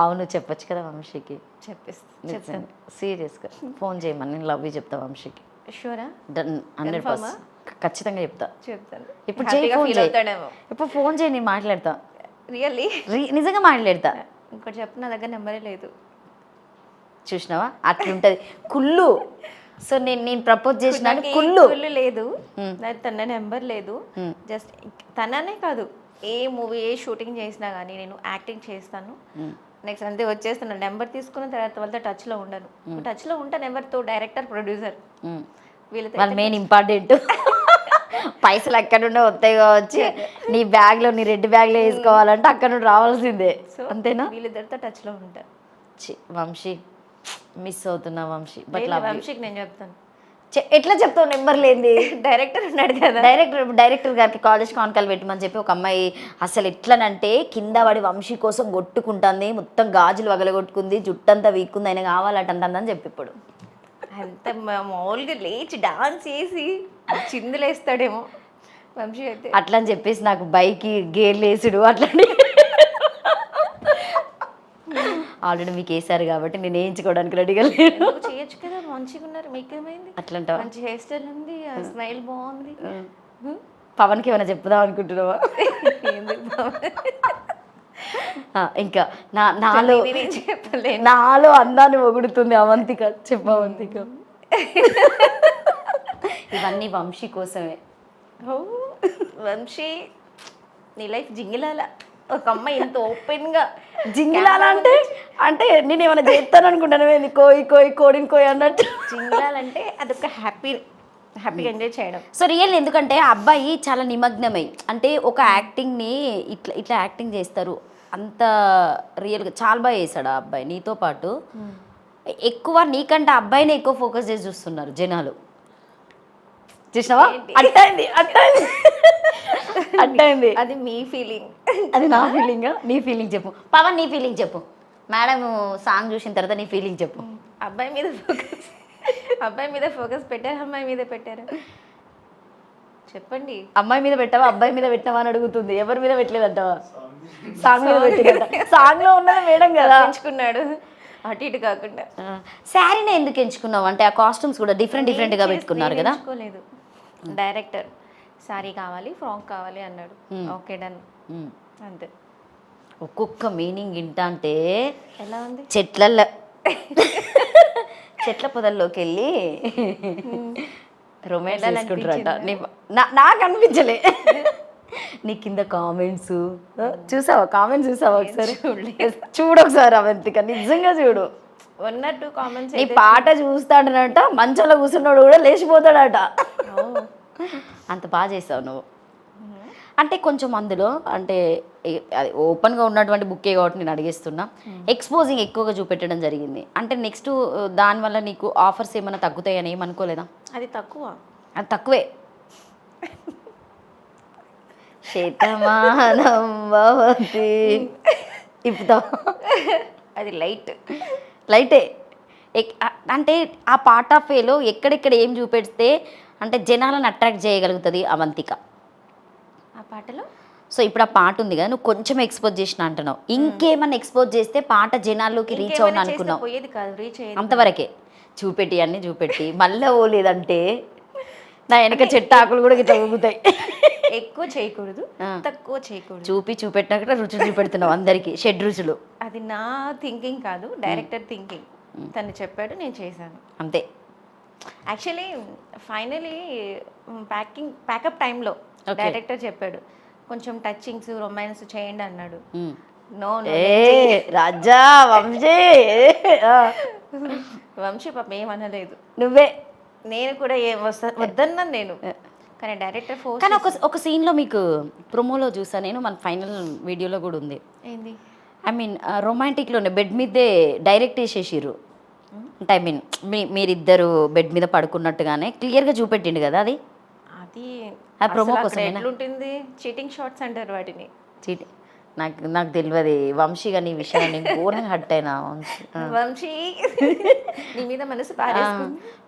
అవును చెప్పొచ్చు కదా వంశీకి. చెప్తాను సీరియస్గా ఫోన్ చేయమని నేను లవ్ యూ చెప్తా వంశీకి. షూరా? డన్ 100% ఖచ్చితంగా చెప్తాను. ఇప్పుడు చేయి, ఫోన్ చేయి, ఇప్పుడు ఫోన్ చేయి, నేను మాట్లాడతా. రియల్లీ నిజంగా మాట్లాడతా. ఇంకోటి చెప్పు, నా దగ్గర నెంబరే లేదు. చూసినావా అట్లుంటది కుళ్ళు. సో నేను ప్రపోజ్ చేసిన కుళ్ళు లేదు, తన నెంబర్ లేదు. జస్ట్ తననే కాదు, ఏ మూవీ ఏ షూటింగ్ చేసినా కానీ నేను యాక్టింగ్ చేస్తాను, నెక్స్ట్ అంతే వచ్చేస్తాను. నెంబర్ తీసుకున్న తర్వాత వాళ్ళతో టచ్లో ఉండను. టచ్లో ఉంటాను ఎవరితో? డైరెక్టర్, ప్రొడ్యూసర్, వీళ్ళతో. వాళ్ళ మెయిన్ ఇంపార్టెంట్. పైసలు ఎక్కడ నుండి వస్తాయి కావచ్చు, నీ బ్యాగ్లో నీ రెడ్ బ్యాగ్లో వేసుకోవాలంటే అక్కడ నుండి రావాల్సిందే. సో అంతేనా? వీళ్ళిద్దరితో టచ్లో ఉంటాను. వంశీ మిస్ అవుతున్నా వంశీ. బట్ వంశీకి నేను చెప్తాను. ఎట్లా చెప్తావు నెంబర్ లేనిది? డైరెక్టర్ ఉన్నాడు కదా, డైరెక్టర్ గారికి కాలేజ్ కాన్కాల్ పెట్టమని చెప్పి ఒక అమ్మాయి అసలు ఎట్లనంటే కింద పడి వంశీ కోసం కొట్టుకుంటుంది, మొత్తం గాజులు వగలగొట్టుకుంది, జుట్టంతా వీక్కుంది, ఆయన కావాలంటుందని చెప్పి ఇప్పుడు అంత మామూలుగా లేచి డాన్స్ చేసి చిందులేస్తాడేమో వంశీ అయితే. అట్లా అని చెప్పేసి నాకు బైక్ గేర్లు వేసుడు అట్లని ఆల్రెడీ మీకు వేసారు కాబట్టి నేను వేయించుకోవడానికి రెడీగా లేదు. చేయొచ్చు కదా, మంచిగా ఉన్నారు, మీకేమైంది? అట్లంటా మంచి హెయిర్ స్టైల్ ఉంది, స్మైల్ బాగుంది. పవన్కి ఏమైనా చెప్పుదాం అనుకుంటున్నావా? ఇంకా నాలో అందాన్ని పొగుడుతుంది అవంతిక. చెప్పు అవంతిక. ఇవన్నీ వంశీ కోసమే. వంశీ నీ లైఫ్ జింగిలాల. ఒక అమ్మాయి ఎంత ఓపెన్గా జింగిలాల అంటే నేను ఏమైనా చేస్తాను అనుకుంటాను, కోడిని కోయి అన్నట్టు. జింగిలాలంటే అదొక హ్యాపీగా ఎంజాయ్ చేయడం. సో రియల్ ఎందుకంటే అబ్బాయి చాలా నిమగ్నమై అంటే ఒక యాక్టింగ్ని ఇట్లా యాక్టింగ్ చేస్తారు, అంత రియల్గా చాలా బాగా చేశాడు ఆ అబ్బాయి. నీతో పాటు ఎక్కువ నీకంటే అబ్బాయిని ఎక్కువ ఫోకస్ చేసి చూస్తున్నారు జనాలు. చూసినావా? అట్టయింది. అది మీ ఫీలింగ్, అది నా ఫీలింగ్. నీ ఫీలింగ్ చెప్పు పవన్, నీ ఫీలింగ్ చెప్పు. మేడం సాంగ్ చూసిన తర్వాత నీ ఫీలింగ్ చెప్పు. అబ్బాయి మీద ఫోకస్ పెట్టారా, అమ్మాయి మీద పెట్టారా? చెప్పండి. అమ్మాయి మీద పెట్టావా, అబ్బాయి మీద పెట్టావా అని అడుగుతుంది. ఎవరి మీద పెట్టలేదంటావా? సాంగ్ మీద పెట్టిందంట. సాంగ్ లో ఉన్నది మేడం కదా, ఎంచుకున్నాడు అటు ఇటు కాకుండా. శారీనే ఎందుకు ఎంచుకున్నావు అంటే ఆ కాస్ట్యూమ్స్ కూడా డిఫరెంట్ గా పెట్టుకున్నారు కదా. ఎంచుకోలేదు, డైరెక్టర్ శారీ కావాలి, ఫ్రాక్ కావాలి అన్నాడు. ఓకే డన్, అంతే. ఒక్కొక్క మీనింగ్ ఇంట అంటే ఎలా ఉంది? చెట్ల పొదల్లోకి వెళ్ళి రొమాన్స్ చేసుకుంటారట. నాకు అనిపించలే. నీ కింద కామెంట్స్ చూసావా? కామెంట్స్ చూసావా? ఒకసారి చూడు, ఒకసారి అవంతిక నిజంగా చూడు. 1 or 2 కామెంట్స్. నీ పాట చూస్తాడనట, మంచంలో కూర్చున్నాడు కూడా లేచిపోతాడట. అంత బాగా చేసావు నువ్వు. అంటే కొంచెం అందులో అంటే అది ఓపెన్గా ఉన్నటువంటి బుక్కే కాబట్టి నేను అడిగేస్తున్నా, ఎక్స్పోజింగ్ ఎక్కువగా చూపెట్టడం జరిగింది. అంటే నెక్స్ట్ దానివల్ల నీకు ఆఫర్స్ ఏమైనా తగ్గుతాయని ఏమనుకోలేదా? అది తక్కువ. అది తక్కువే. శతమానం భవతి ఇప్పుడు అది లైట్. లైటే. అంటే ఆ పార్ట్ ఆఫ్ వేలో ఎక్కడెక్కడ ఏం చూపెడితే అంటే జనాలను అట్రాక్ట్ చేయగలుగుతుంది అవంతిక. ఆ పాటలో సో ఇప్పుడు ఆ పాట ఉంది కదా, నువ్వు కొంచెం ఎక్స్పోజ్ చేసిన అంటున్నావు, ఇంకేమన్నా ఎక్స్పోజ్ చేస్తే పాట జనాల్లోకి రీచ్ అవును అనుకున్నావు. పోయేది కాదు, రీచ్ అయ్యేది అంతవరకే చూపెట్టి అన్నీ చూపెట్టి మళ్ళీ ఓలేదంటే నా వెనక చెట్టు ఆకులు కూడా ఇట్లా ఊగుతాయి. ఎక్కువ చేయకూడదు, తక్కువ చేయకూడదు. చూపెట్టినాక రుచులు చూపెడుతున్నావు అందరికి, షెడ్ రుచులు. అది నా థింకింగ్ కాదు, డైరెక్టర్ థింకింగ్. తను చెప్పాడు, నేను చేశాను అంతే. యాక్చువల్లీ ఫైనలీ ప్యాకప్ టైంలో డైరెక్టర్ చెప్పాడు కొంచెం టచింగ్స్ రొమాన్స్ చేయండి అన్నాడు. నో రాజా వంశీ వంశీ పాప ఏమనలేదు, నువ్వే. నేను కూడా వద్దన్నాను నేను, కానీ డైరెక్టర్ ఫోర్స్. కానీ ఒక సీన్లో మీకు ప్రొమోలో చూసా నేను, మన ఫైనల్ వీడియోలో కూడా ఉంది. ఏంది? ఐ మీన్ రొమాంటిక్లోనే బెడ్ మీదే డైరెక్ట్ వేసేసిర్రు. అంటే ఐ మీన్ మీరిద్దరు బెడ్ మీద పడుకున్నట్టుగానే క్లియర్గా చూపెట్టిండు కదా అది. అది ఆ ప్రొమో కోసం ఎట్లుంటుంది, చీటింగ్ షాట్స్ అంటారు వాటిని. చీటింగ్ నాకు తెలియదు. వంశీ కానీ ఈ విషయం నేను ఘోరంగా హట్ అయినా. వంశీ నీ మీద మనసు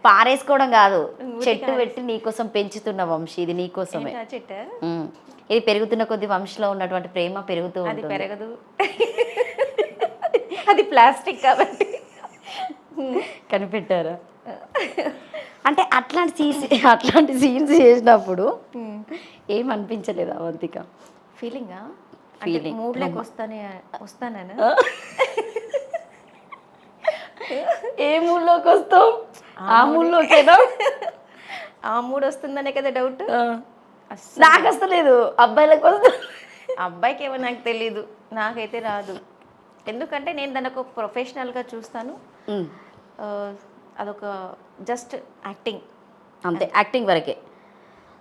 పారేసుకోవడం కాదు, చెట్టు పెట్టి నీకోసం పెంచుతున్న వంశీ, ఇది నీకోసమే. చెట్టు ఇది పెరుగుతున్న కొద్ది వంశీలో ఉన్నటువంటి ప్రేమ పెరుగుతూ అది ఉంటుంది. పెరగదు, అది ప్లాస్టిక్ కాబట్టి. కనిపెట్టారా? అంటే అట్లాంటి సీన్స్ చేసినప్పుడు ఏమనిపించలేదు అవంతిక? ఫీలింగా ఫీలింగ్ మూడ్లోకి వస్తాను. ఏ మూడ్లోకి వస్తావు? ఆ మూడ్లోకేనా? ఆ మూడ్ వస్తుందనే కదా డౌట్. నాకు వస్తలేదు, అబ్బాయిలకు వస్తా. అబ్బాయికి ఏమో నాకు తెలీదు, నాకైతే రాదు. ఎందుకంటే నేను దాన్ని ఒక ప్రొఫెషనల్గా చూస్తాను. అదొక జస్ట్ యాక్టింగ్ అంతే, యాక్టింగ్ వరకే.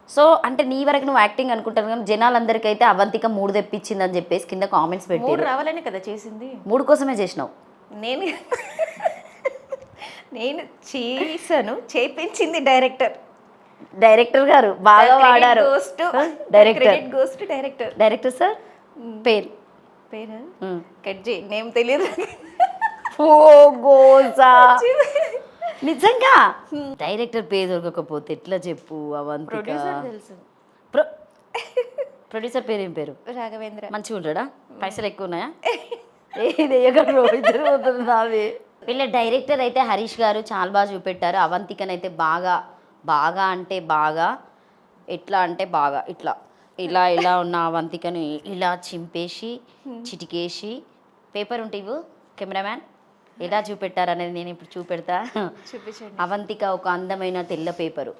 సో అంటే నీ వరకు నువ్వు యాక్టింగ్ అనుకుంటాను, కానీ జనాలందరికైతే అవంతిక మూడు తెప్పించిందని చెప్పేసి కింద కామెంట్స్ పెట్టి. మూడు రావాలని కదా చేసింది, మూడు కోసమే చేసినావు. నేను చేశాను, చేపించింది డైరెక్టర్ గారు బాగా వాడారు. డైరెక్టర్ సార్ పేరు కట్ చేయి, నేమ్ తెలియదు. నిజంగా డైరెక్టర్ పేరు దొరకకపోతే ఎట్లా చెప్పు అవంతిక? తెలుసు. ప్రొడ్యూసర్ పేరు ఏం పేరు? రాఘవేంద్ర. మంచిగా ఉంటాడా? పైసలు ఎక్కువ ఉన్నాయా? ఏది నాది. వీళ్ళ డైరెక్టర్ అయితే హరీష్ గారు చాలా బాగా చూపెట్టారు. అవంతికనైతే బాగా అంటే బాగా, ఎట్లా అంటే బాగా ఇలా ఉన్న అవంతికని ఇలా చింపేసి చిటికేసి పేపర్ ఉంటే ఇవ్వు కెమెరామ్యాన్, ఎలా చూపెట్టారనేది నేను ఇప్పుడు చూపెడతా. అవంతిక ఒక అందమైన తెల్ల పేపరు.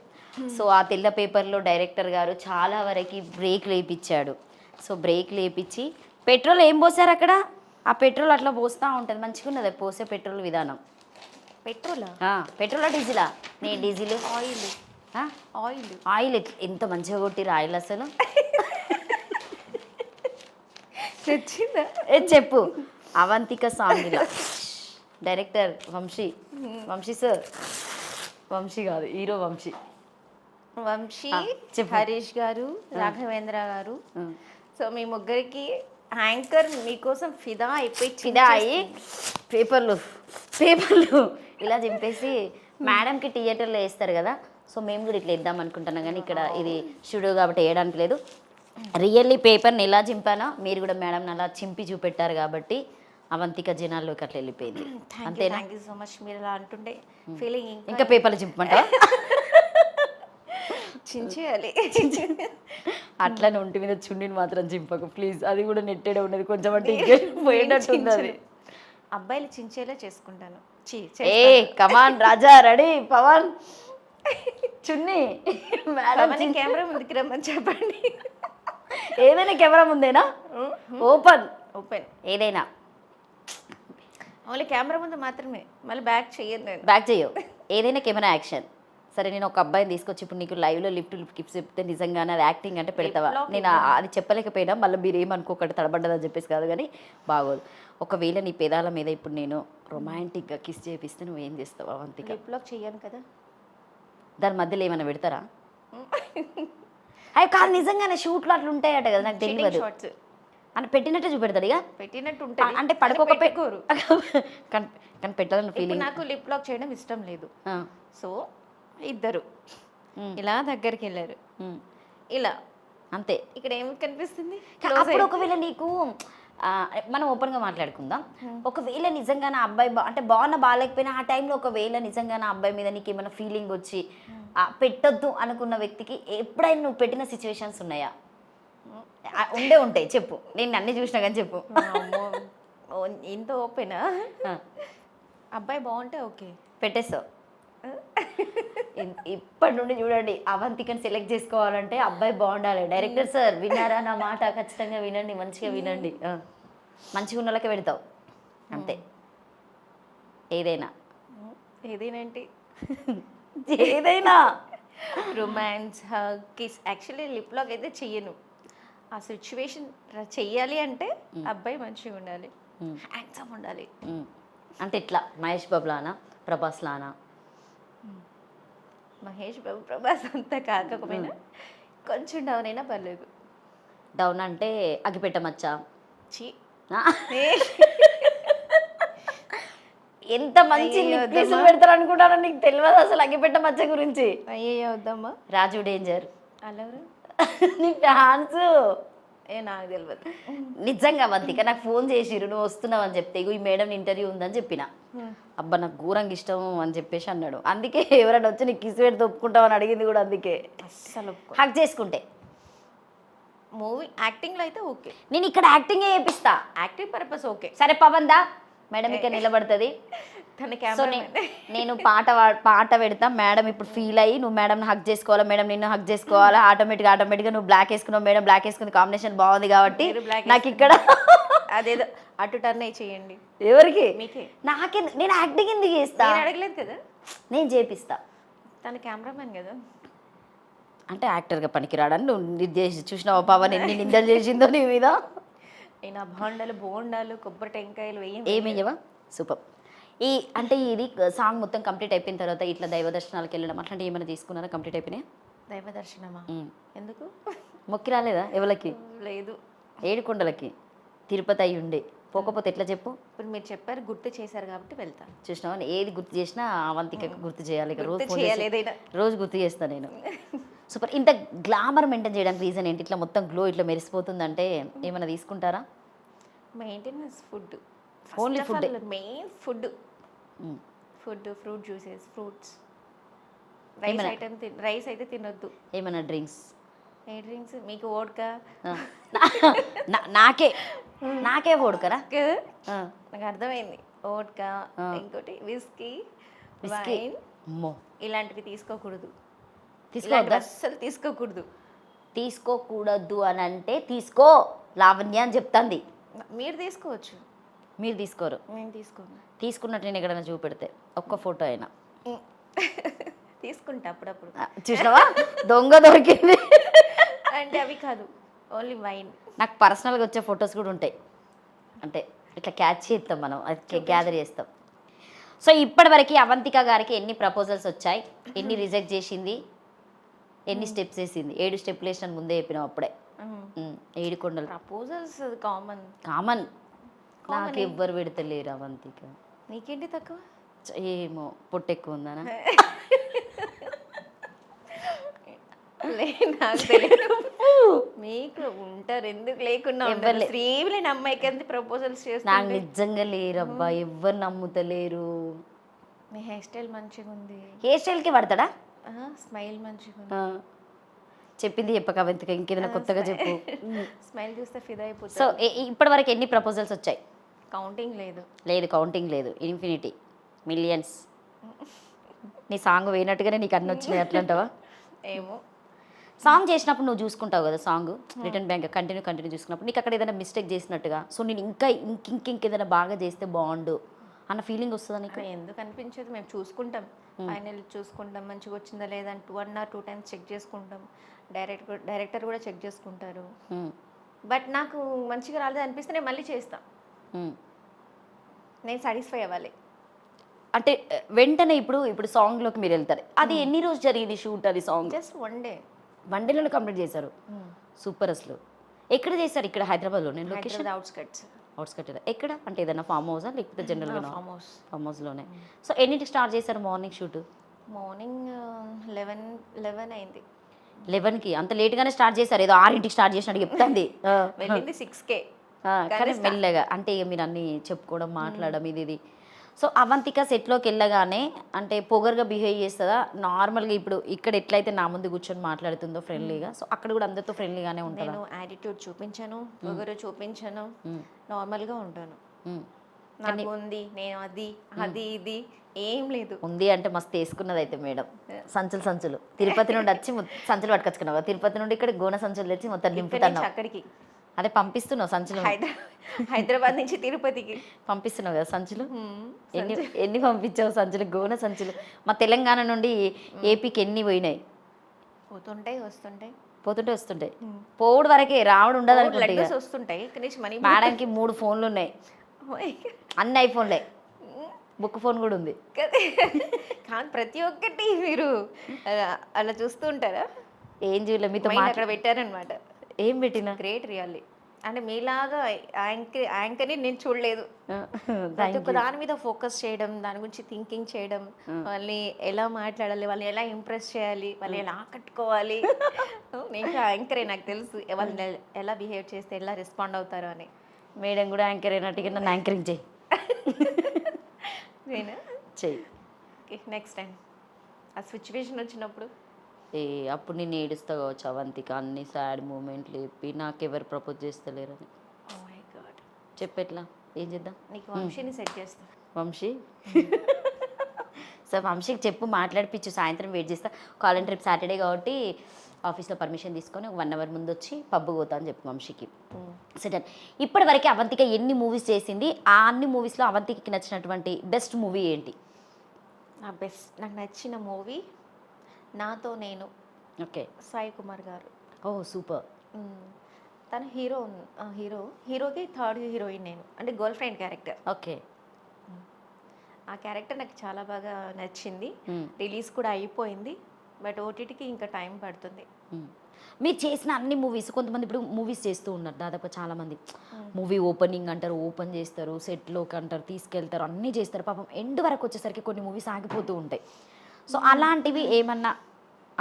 సో ఆ తెల్ల పేపర్లో డైరెక్టర్ గారు చాలా వరకు బ్రేక్ లేపించాడు. సో బ్రేక్ లేపించి పెట్రోల్ ఏం పోసారు అక్కడ? ఆ పెట్రోల్ అట్లా పోస్తూ ఉంటుంది, మంచిగా ఉన్నది పోసే పెట్రోల్ విధానం. పెట్రోలా డీజిలా? నీ డీజిల్ ఆయిల్ ఎంత మంచిగా కొట్టిరు ఆయిల్ అసలు. చెప్పు అవంతిక సాంగ్ ఇలా. డైరెక్టర్ వంశీ సార్, వంశీ కాదు హీరో వంశీ హరీష్ గారు, రాఘవేంద్ర గారు. సో మీ ముగ్గురికి యాంకర్ మీకోసం ఫిదా అయ్యి పేపర్లు ఇలా చింపేసి మేడంకి థియేటర్లో వేస్తారు కదా. సో మేము కూడా ఇట్లా వేద్దాం అనుకుంటున్నాం, కానీ ఇక్కడ ఇది స్టూడియో కాబట్టి వేయడానికి లేదు. రియల్లీ పేపర్ని ఎలా చింపానో మీరు కూడా మేడం అలా చింపి చూపెట్టారు కాబట్టి అవంతిక జనాల్లోకి అట్లా వెళ్ళిపోయింది. అంతేనా? Thank you so much. మీరు అలా అంటుంటే ఫీలింగ్ ఇంకా పేపర్లు చింపమంటా? చించేయాలి. అట్లనే ఒంటి మీద చుండిని మాత్రం చింపకు ప్లీజ్, అది కూడా నెట్టేడే ఉన్నది కొంచెం అంటే పోయేటట్టుంది అది. అబ్బాయిలు చించేలా చేసుకుంటాను. కమాన్ రాజా, రెడీ పవన్ చున్ని. మేడం కెమెరా ముందుకు రమ్మని చెప్పండి. ఏదైనా కెమెరా ముందేనా? ఓపెన్ ఏదైనా ఓన్లీ కెమెరా ముందు మాత్రమే, మళ్ళీ బ్యాక్ చెయ్యను నేను. బ్యాక్ చెయ్యవు, ఏదైనా కెమెరా యాక్షన్ సరే నేను ఒక అబ్బాయిని తీసుకొచ్చి ఇప్పుడు నీకు లైవ్లో లిఫ్ట్ గిఫ్ట్స్ చెప్తే నిజంగానే అది యాక్టింగ్ అంటే పెడతావా? నేను అది చెప్పలేకపోయినా మళ్ళీ మీరు ఏమనుకోకండి తడబడ్డదని చెప్పేసి కాదు, కానీ బాగోదు. ఒకవేళ నీ పెదాల మీద ఇప్పుడు నేను రొమాంటిక్గా కిస్ చేపిస్తే నువ్వేం చేస్తావు అవంతిక? లిప్ లాక్ చెయ్యను కదా. దాని మధ్యలో ఏమైనా పెడతారా? అవి కాదు నిజంగానే షూట్లో అట్లా ఉంటాయట కదా, నాకు తెలియదు. షార్ట్స్ అంటే పెట్టినట్టే చూపెడతాడు ఇక, పెట్టినట్టు ఉంటుంది. అంటే పడుకోక పెట్టుకోరు. కానీ పెట్టాలని ఇప్పుడు ఫీలింగ్. నాకు లిప్ లాక్ చేయడం ఇష్టం లేదు. సో ఇద్దరు ఇలా దగ్గరికి వెళ్ళారు, ఇలా అంతే. ఇక్కడ ఏమి కనిపిస్తుంది? అప్పుడు ఒకవేళ నీకు మనం ఓపెన్గా మాట్లాడుకుందాం, ఒకవేళ నిజంగా నా అబ్బాయి అంటే బాగాలేకపోయినా ఆ టైంలో ఒకవేళ నిజంగా నా అబ్బాయి మీద నీకు ఏమైనా ఫీలింగ్ వచ్చి పెట్టొద్దు అనుకున్న వ్యక్తికి ఎప్పుడైనా నువ్వు పెట్టిన సిచ్యువేషన్స్ ఉన్నాయా? ఉండే ఉంటాయి, చెప్పు. నేను అన్ని చూసినా కానీ చెప్పు. ఇంత ఓపెనా? అబ్బాయి బాగుంటే ఓకే పెట్టేస్తావు. ఇప్పటి నుండి చూడండి, అవంతికని సెలెక్ట్ చేసుకోవాలంటే అబ్బాయి బాగుండాలి. డైరెక్టర్ సార్ విన్నారా నా మాట? ఖచ్చితంగా వినండి, మంచిగా వినండి. మంచిగా ఉన్న వాళ్ళకే పెడతావు అంతే. ఏదైనా ఏదేనంటే ఏదైనా romance, hug, kiss. Actually lip lock అయితే చెయ్యను. ఆ సిచ్యువేషన్ చెయ్యాలి అంటే అబ్బాయి మంచిగా ఉండాలి, హ్యాండ్సమ్ ఉండాలి. అంటే ఇట్లా మహేష్ బాబు లానా, ప్రభాస్ లానా? మహేష్ బాబు ప్రభాస్ అంతా కాకపోయినా కొంచెం డౌన్ అయినా పర్లేదు. డౌన్ అంటే అగిపెట్టమచ్చా? చీ, ఎంత మంచి లిప్లేసులు పెడతారు అనుకుంటారో నీకు తెలియదు అసలు అగిపెట్టమచ్చ గురించి. అయ్యే వద్దమ్మా. రాజు డేంజర్ అలా నీ ఫ్యాన్స్ నాకు తెలియదు. నిజంగా అవంతిక నాకు ఫోన్ చేసిరు నువ్వు వస్తున్నావు అని చెప్తే, ఈ మేడం ఇంటర్వ్యూ ఉందని చెప్పిన. అబ్బా నాకు ఘోరంగా ఇష్టం అని చెప్పేసి అన్నాడు. అందుకే ఎవరైనా వచ్చి నీకు కిస్ పెడితే ఒప్పుకుంటావు అని అడిగింది కూడా. అందుకే అస్సలు హక్ చేసుకుంటే మూవీ యాక్టింగ్లో అయితే ఓకే. నేను ఇక్కడ యాక్టింగ్ చేపిస్తా, యాక్టింగ్ పర్పస్ ఓకే. సరే పవన్ దా మేడం ఇక్కడ నిలబడుతుంది. తన సో నేను పాట పెడతా, మేడం ఇప్పుడు ఫీల్ అయ్యి నువ్వు మేడం హక్ చేసుకోవాలా, మేడం నిన్ను హక్ చేసుకోవాలా. ఆటోమేటిక్గా నువ్వు బ్లాక్ వేసుకున్నావు, మేడం బ్లాక్ వేసుకుంది, కాంబినేషన్ బాగుంది కాబట్టి నాకు ఇక్కడ అదేదో అటు టర్న్ అయి చేయండి. ఎవరికి? మీకే. నాకే. నేను యాక్టింగ్ ఎందుకు చేస్తా? అడగలేదు కదా, నేను చేపిస్తా. తన కెమెరామెన్ కదా. అంటే యాక్టర్గా పనికిరాడని నువ్వు ఇది చేసి చూసినావా పవన్ ఎన్ని నిందలు చేసిందో నీ మీద? నేను భాండాలు బోండాలు కొబ్బరి టెంకాయలు ఏమయ్యవా? సూపర్. అంటే ఇది సాంగ్ మొత్తం కంప్లీట్ అయిపోయిన తర్వాత ఇట్లా దైవ దర్శనాలకు వెళ్ళడం అట్లాంటి ఏమైనా తీసుకున్నారా? కంప్లీట్ అయిపోయినాయి. దైవ దర్శనమా? ఎందుకు మొక్కి రాలేదా ఎవరికి? లేదు. ఏడుకొండలకి తిరుపతి అయ్యి ఉండే పోకపోతే ఎట్లా చెప్పు? ఇప్పుడు మీరు చెప్పారు, గుర్తు చేశారు కాబట్టి వెళ్తాను. చూసినావా, ఏది గుర్తు చేసినా అవంతిక గుర్తు చేయాలి. రోజు గుర్తు చేస్తాను నేను. సూపర్. ఇంత గ్లామర్ మెయింటైన్ చేయడానికి రీజన్ ఏంటి? ఇట్లా మొత్తం గ్లో ఇట్లా మెరిసిపోతుందంటే ఏమైనా తీసుకుంటారా? Maintenance food. Only food? Main food. Fruit juices, fruits. Rice అయితే తినొద్దు. ఏమైనా డ్రింక్స్? ఏ డ్రింక్స్? మీకు వోడ్కా? నాకే వోడ్కరా? నాకు అర్థమైంది. వోడ్కా, ఇంకోటి విస్కీ, వైన్, ఇలాంటివి తీసుకోకూడదు. అస్సలు తీసుకోకూడదు. తీసుకోకూడదు అని అంటే తీసుకో లావణ్య అని చెప్తాంది. మీరు తీసుకోవచ్చు. మీరు తీసుకోరు? నేను తీసుకోను. తీసుకున్నట్టు నేను ఎక్కడైనా చూపెడితే ఒక్క ఫోటో అయినా తీసుకుంటా అప్పుడప్పుడు. చూసినావా దొంగ దొరికింది. అంటే అవి కాదు, ఓన్లీ వైన్. నాకు పర్సనల్గా వచ్చే ఫొటోస్ కూడా ఉంటాయి. అంటే ఇట్లా క్యాచ్ చేస్తాం మనం, అది గ్యాదర్ చేస్తాం. సో ఇప్పటివరకు అవంతిక గారికి ఎన్ని ప్రపోజల్స్ వచ్చాయి, ఎన్ని రిజెక్ట్ చేసింది, ఎన్ని స్టెప్స్ వేసింది? 7 స్టెప్లు వేసిన ముందే చెప్పినావు అప్పుడే. 7 కొండలు ప్రపోజల్స్ కామన్. నాకు ఎవ్వరు పెడతలేరు అవంతిక. నీకేంటి తక్కువ? ఏమో పొట్టు ఎక్కువ ఉందనా? మీకు ఉంటారు, ఎందుకు లేకుండా శ్రీవులేని అమ్మాయికి ఎంత ప్రపోజల్స్ చేస్తారు? నాకు నిజంగా లేరబ్బా, ఎవ్వరు నమ్ముతలేరు. మీ హెయిర్ స్టైల్ మంచిగా ఉంది. హెయిర్ స్టైల్కి పడతాడా? స్మైల్ మంచిగా ఉంది. చెప్పింది చెప్పక అవంతిక, ఇంకేదైనా కొత్తగా చెప్పు. స్మైల్ చూస్తే ఫిదా అయిపోతుంది. సో ఇప్పటివరకు ఎన్ని ప్రపోజల్స్ వచ్చాయి? కౌంటింగ్ లేదు. కౌంటింగ్ లేదు. Infinity, millions. నీ సాంగ్ వేయనట్టుగానే నీకు అన్నీ వచ్చినాయి అట్లంటావా? ఏమో. సాంగ్ చేసినప్పుడు నువ్వు చూసుకుంటావు కదా, సాంగ్ రిటర్న్ బ్యాంక్ కంటిన్యూ చూసుకున్నప్పుడు నీకు అక్కడ ఏదైనా మిస్టేక్ చేసినట్టుగా, సో నేను ఇంకేదైనా బాగా చేస్తే బాగుండు అన్న ఫీలింగ్ వస్తుందా నీకు? ఎందుకు అనిపించదు, మేము చూసుకుంటాం, ఫైనల్ చూసుకుంటాం, మంచిగా వచ్చిందా లేదా అని 1 or 2 times చెక్ చేసుకుంటాం. డైరెక్టర్ కూడా చెక్ చేసుకుంటారు. బట్ నాకు మంచిగా రాలేదు అనిపిస్తే నేను మళ్ళీ చేస్తా. నేను సాటిస్ఫై అవ్వాలి. అంటే వెంటనే ఇప్పుడు సాంగ్లోకి మీరు వెళ్తారు. అది ఎన్ని రోజు జరిగింది షూట్? అది సాంగ్ జస్ట్ 1 day. 1 డేలో కంప్లీట్ చేశారు. సూపర్. అసలు ఎక్కడ చేశారు? ఇక్కడ హైదరాబాద్లో? నేను లొకేషన్ హైదరాబాద్ అవుట్స్కట్స్. అవుట్స్కట్ ఎక్కడ అంటే ఏదైనా ఫామ్ హౌసా లేకపోతే జనరల్గా? ఫామ్ హౌస్లోనే. సో ఎన్నింటికి స్టార్ట్ చేశారు మార్నింగ్ షూట్? మార్నింగ్ 11 అయింది. 11కి? అంత లేట్గానే స్టార్ట్ చేశారు, ఏదో 6ంటికి స్టార్ట్ చేసినట్టు చెప్తుంది. వెళ్ళింది 6 కానీ మెల్లగా అంటే ఇక మీరు అన్నీ చెప్పుకోవడం మాట్లాడడం ఇది. సో అవంతిక సెట్లోకి వెళ్ళగానే అంటే పొగరుగా బిహేవ్ చేస్తుందా నార్మల్గా? ఇప్పుడు ఇక్కడ ఎట్లయితే నా ముందు కూర్చొని మాట్లాడుతుందో ఫ్రెండ్లీగా, సో అక్కడ కూడా అందరితో ఫ్రెండ్లీగానే ఉంటాను. నేను యాటిట్యూడ్ చూపించాను, పొగరు చూపించాను, నార్మల్గా ఉంటాను. నాకు ఉంది, నేను అది ఇది ఏం లేదు. ఉంది అంటే మస్తు వేసుకున్నది అయితే మేడం. సంచులు తిరుపతి నుండి వచ్చి సంచులు పట్టుకొచ్చుకున్నావు. తిరుపతి నుండి ఇక్కడ గోన సంచులు తెచ్చి మొత్తం నింపుతున్నావు. అక్కడికి అదే పంపిస్తున్నావు సంచులు. హైదరాబాద్ నుంచి తిరుపతికి పంపిస్తున్నావు కదా సంచులు. ఎన్ని పంపించావు సంచులు? గోన సంచులు. మా తెలంగాణ నుండి ఏపీకి ఎన్ని పోయినాయి? పోతుంటాయి వస్తుంటాయి. పోవుడు వరకే, రావడం ఉండదు అనుకుంటే. వస్తుంటాయి. మేడంకి 3 ఫోన్లు ఉన్నాయి, అన్ని ఐఫోన్లే. బుక్ ఫోన్ కూడా ఉంది. కానీ ప్రతి ఒక్కటి మీరు అలా చూస్తూ ఉంటారా? ఏం చూడలే, మీతో అక్కడ పెట్టారనమాట. ఏం పెట్టినా? Great really. అంటే మీలాగా యాంకర్ని నేను చూడలేదు. ప్రతి ఒక్క దాని మీద ఫోకస్ చేయడం, దాని గురించి థింకింగ్ చేయడం, వాళ్ళని ఎలా మాట్లాడాలి, వాళ్ళని ఎలా ఇంప్రెస్ చేయాలి, వాళ్ళని ఎలా ఆకట్టుకోవాలి. నేను యాంకరే, నాకు తెలుసు వాళ్ళని ఎలా బిహేవ్ చేస్తే ఎలా రెస్పాండ్ అవుతారు అని. మేడం కూడా యాంకర్ అయినట్టుగా నన్ను యాంకరింగ్ చేయి. నేను చెయ్యి. నెక్స్ట్ టైం ఆ సిచ్యువేషన్ వచ్చినప్పుడు అప్పుడు నేను ఏడుస్తా కావచ్చు అవంతిక, అన్ని సాడ్ మూమెంట్లు చెప్పి నాకెవరు ప్రపోజ్ చేస్తలేరని. చెప్పెట్లా? ఏం చేద్దాం? నీకు వంశీని సెట్ చేస్తా. వంశీ సార్ వంశీకి చెప్పు, మాట్లాడిపించు. సాయంత్రం వెయిట్ చేస్తా. కాలేజ్ రేపు సాటర్డే కాబట్టి ఆఫీస్లో పర్మిషన్ తీసుకొని 1 hour ముందు వచ్చి పబ్బు పోతా అని చెప్పు వంశీకి. సరే, ఇప్పటివరకు అవంతిక ఎన్ని మూవీస్ చేసింది? ఆ అన్ని మూవీస్లో అవంతికి నచ్చినటువంటి బెస్ట్ మూవీ ఏంటి? నాకు నచ్చిన మూవీ నాతో నేను. ఓకే. సాయి కుమార్ గారు. ఓ సూపర్. తను హీరోకి 3rd హీరోయిన్ నేను, అంటే గర్ల్ ఫ్రెండ్ క్యారెక్టర్. ఓకే. ఆ క్యారెక్టర్ నాకు చాలా బాగా నచ్చింది. రిలీజ్ కూడా అయిపోయింది, బట్ ఓటీటీకి ఇంకా టైం పడుతుంది. మీరు చేసిన అన్ని మూవీస్, కొంతమంది ఇప్పుడు మూవీస్ చేస్తూ ఉన్నారు దాదాపు చాలామంది. మూవీ ఓపెనింగ్ అంటారు, ఓపెన్ చేస్తారు, సెట్లోకి అంటారు, తీసుకెళ్తారు, అన్నీ చేస్తారు. పాపం ఎండ్ వరకు వచ్చేసరికి కొన్ని మూవీస్ ఆగిపోతూ ఉంటాయి. సో అలాంటివి ఏమన్నా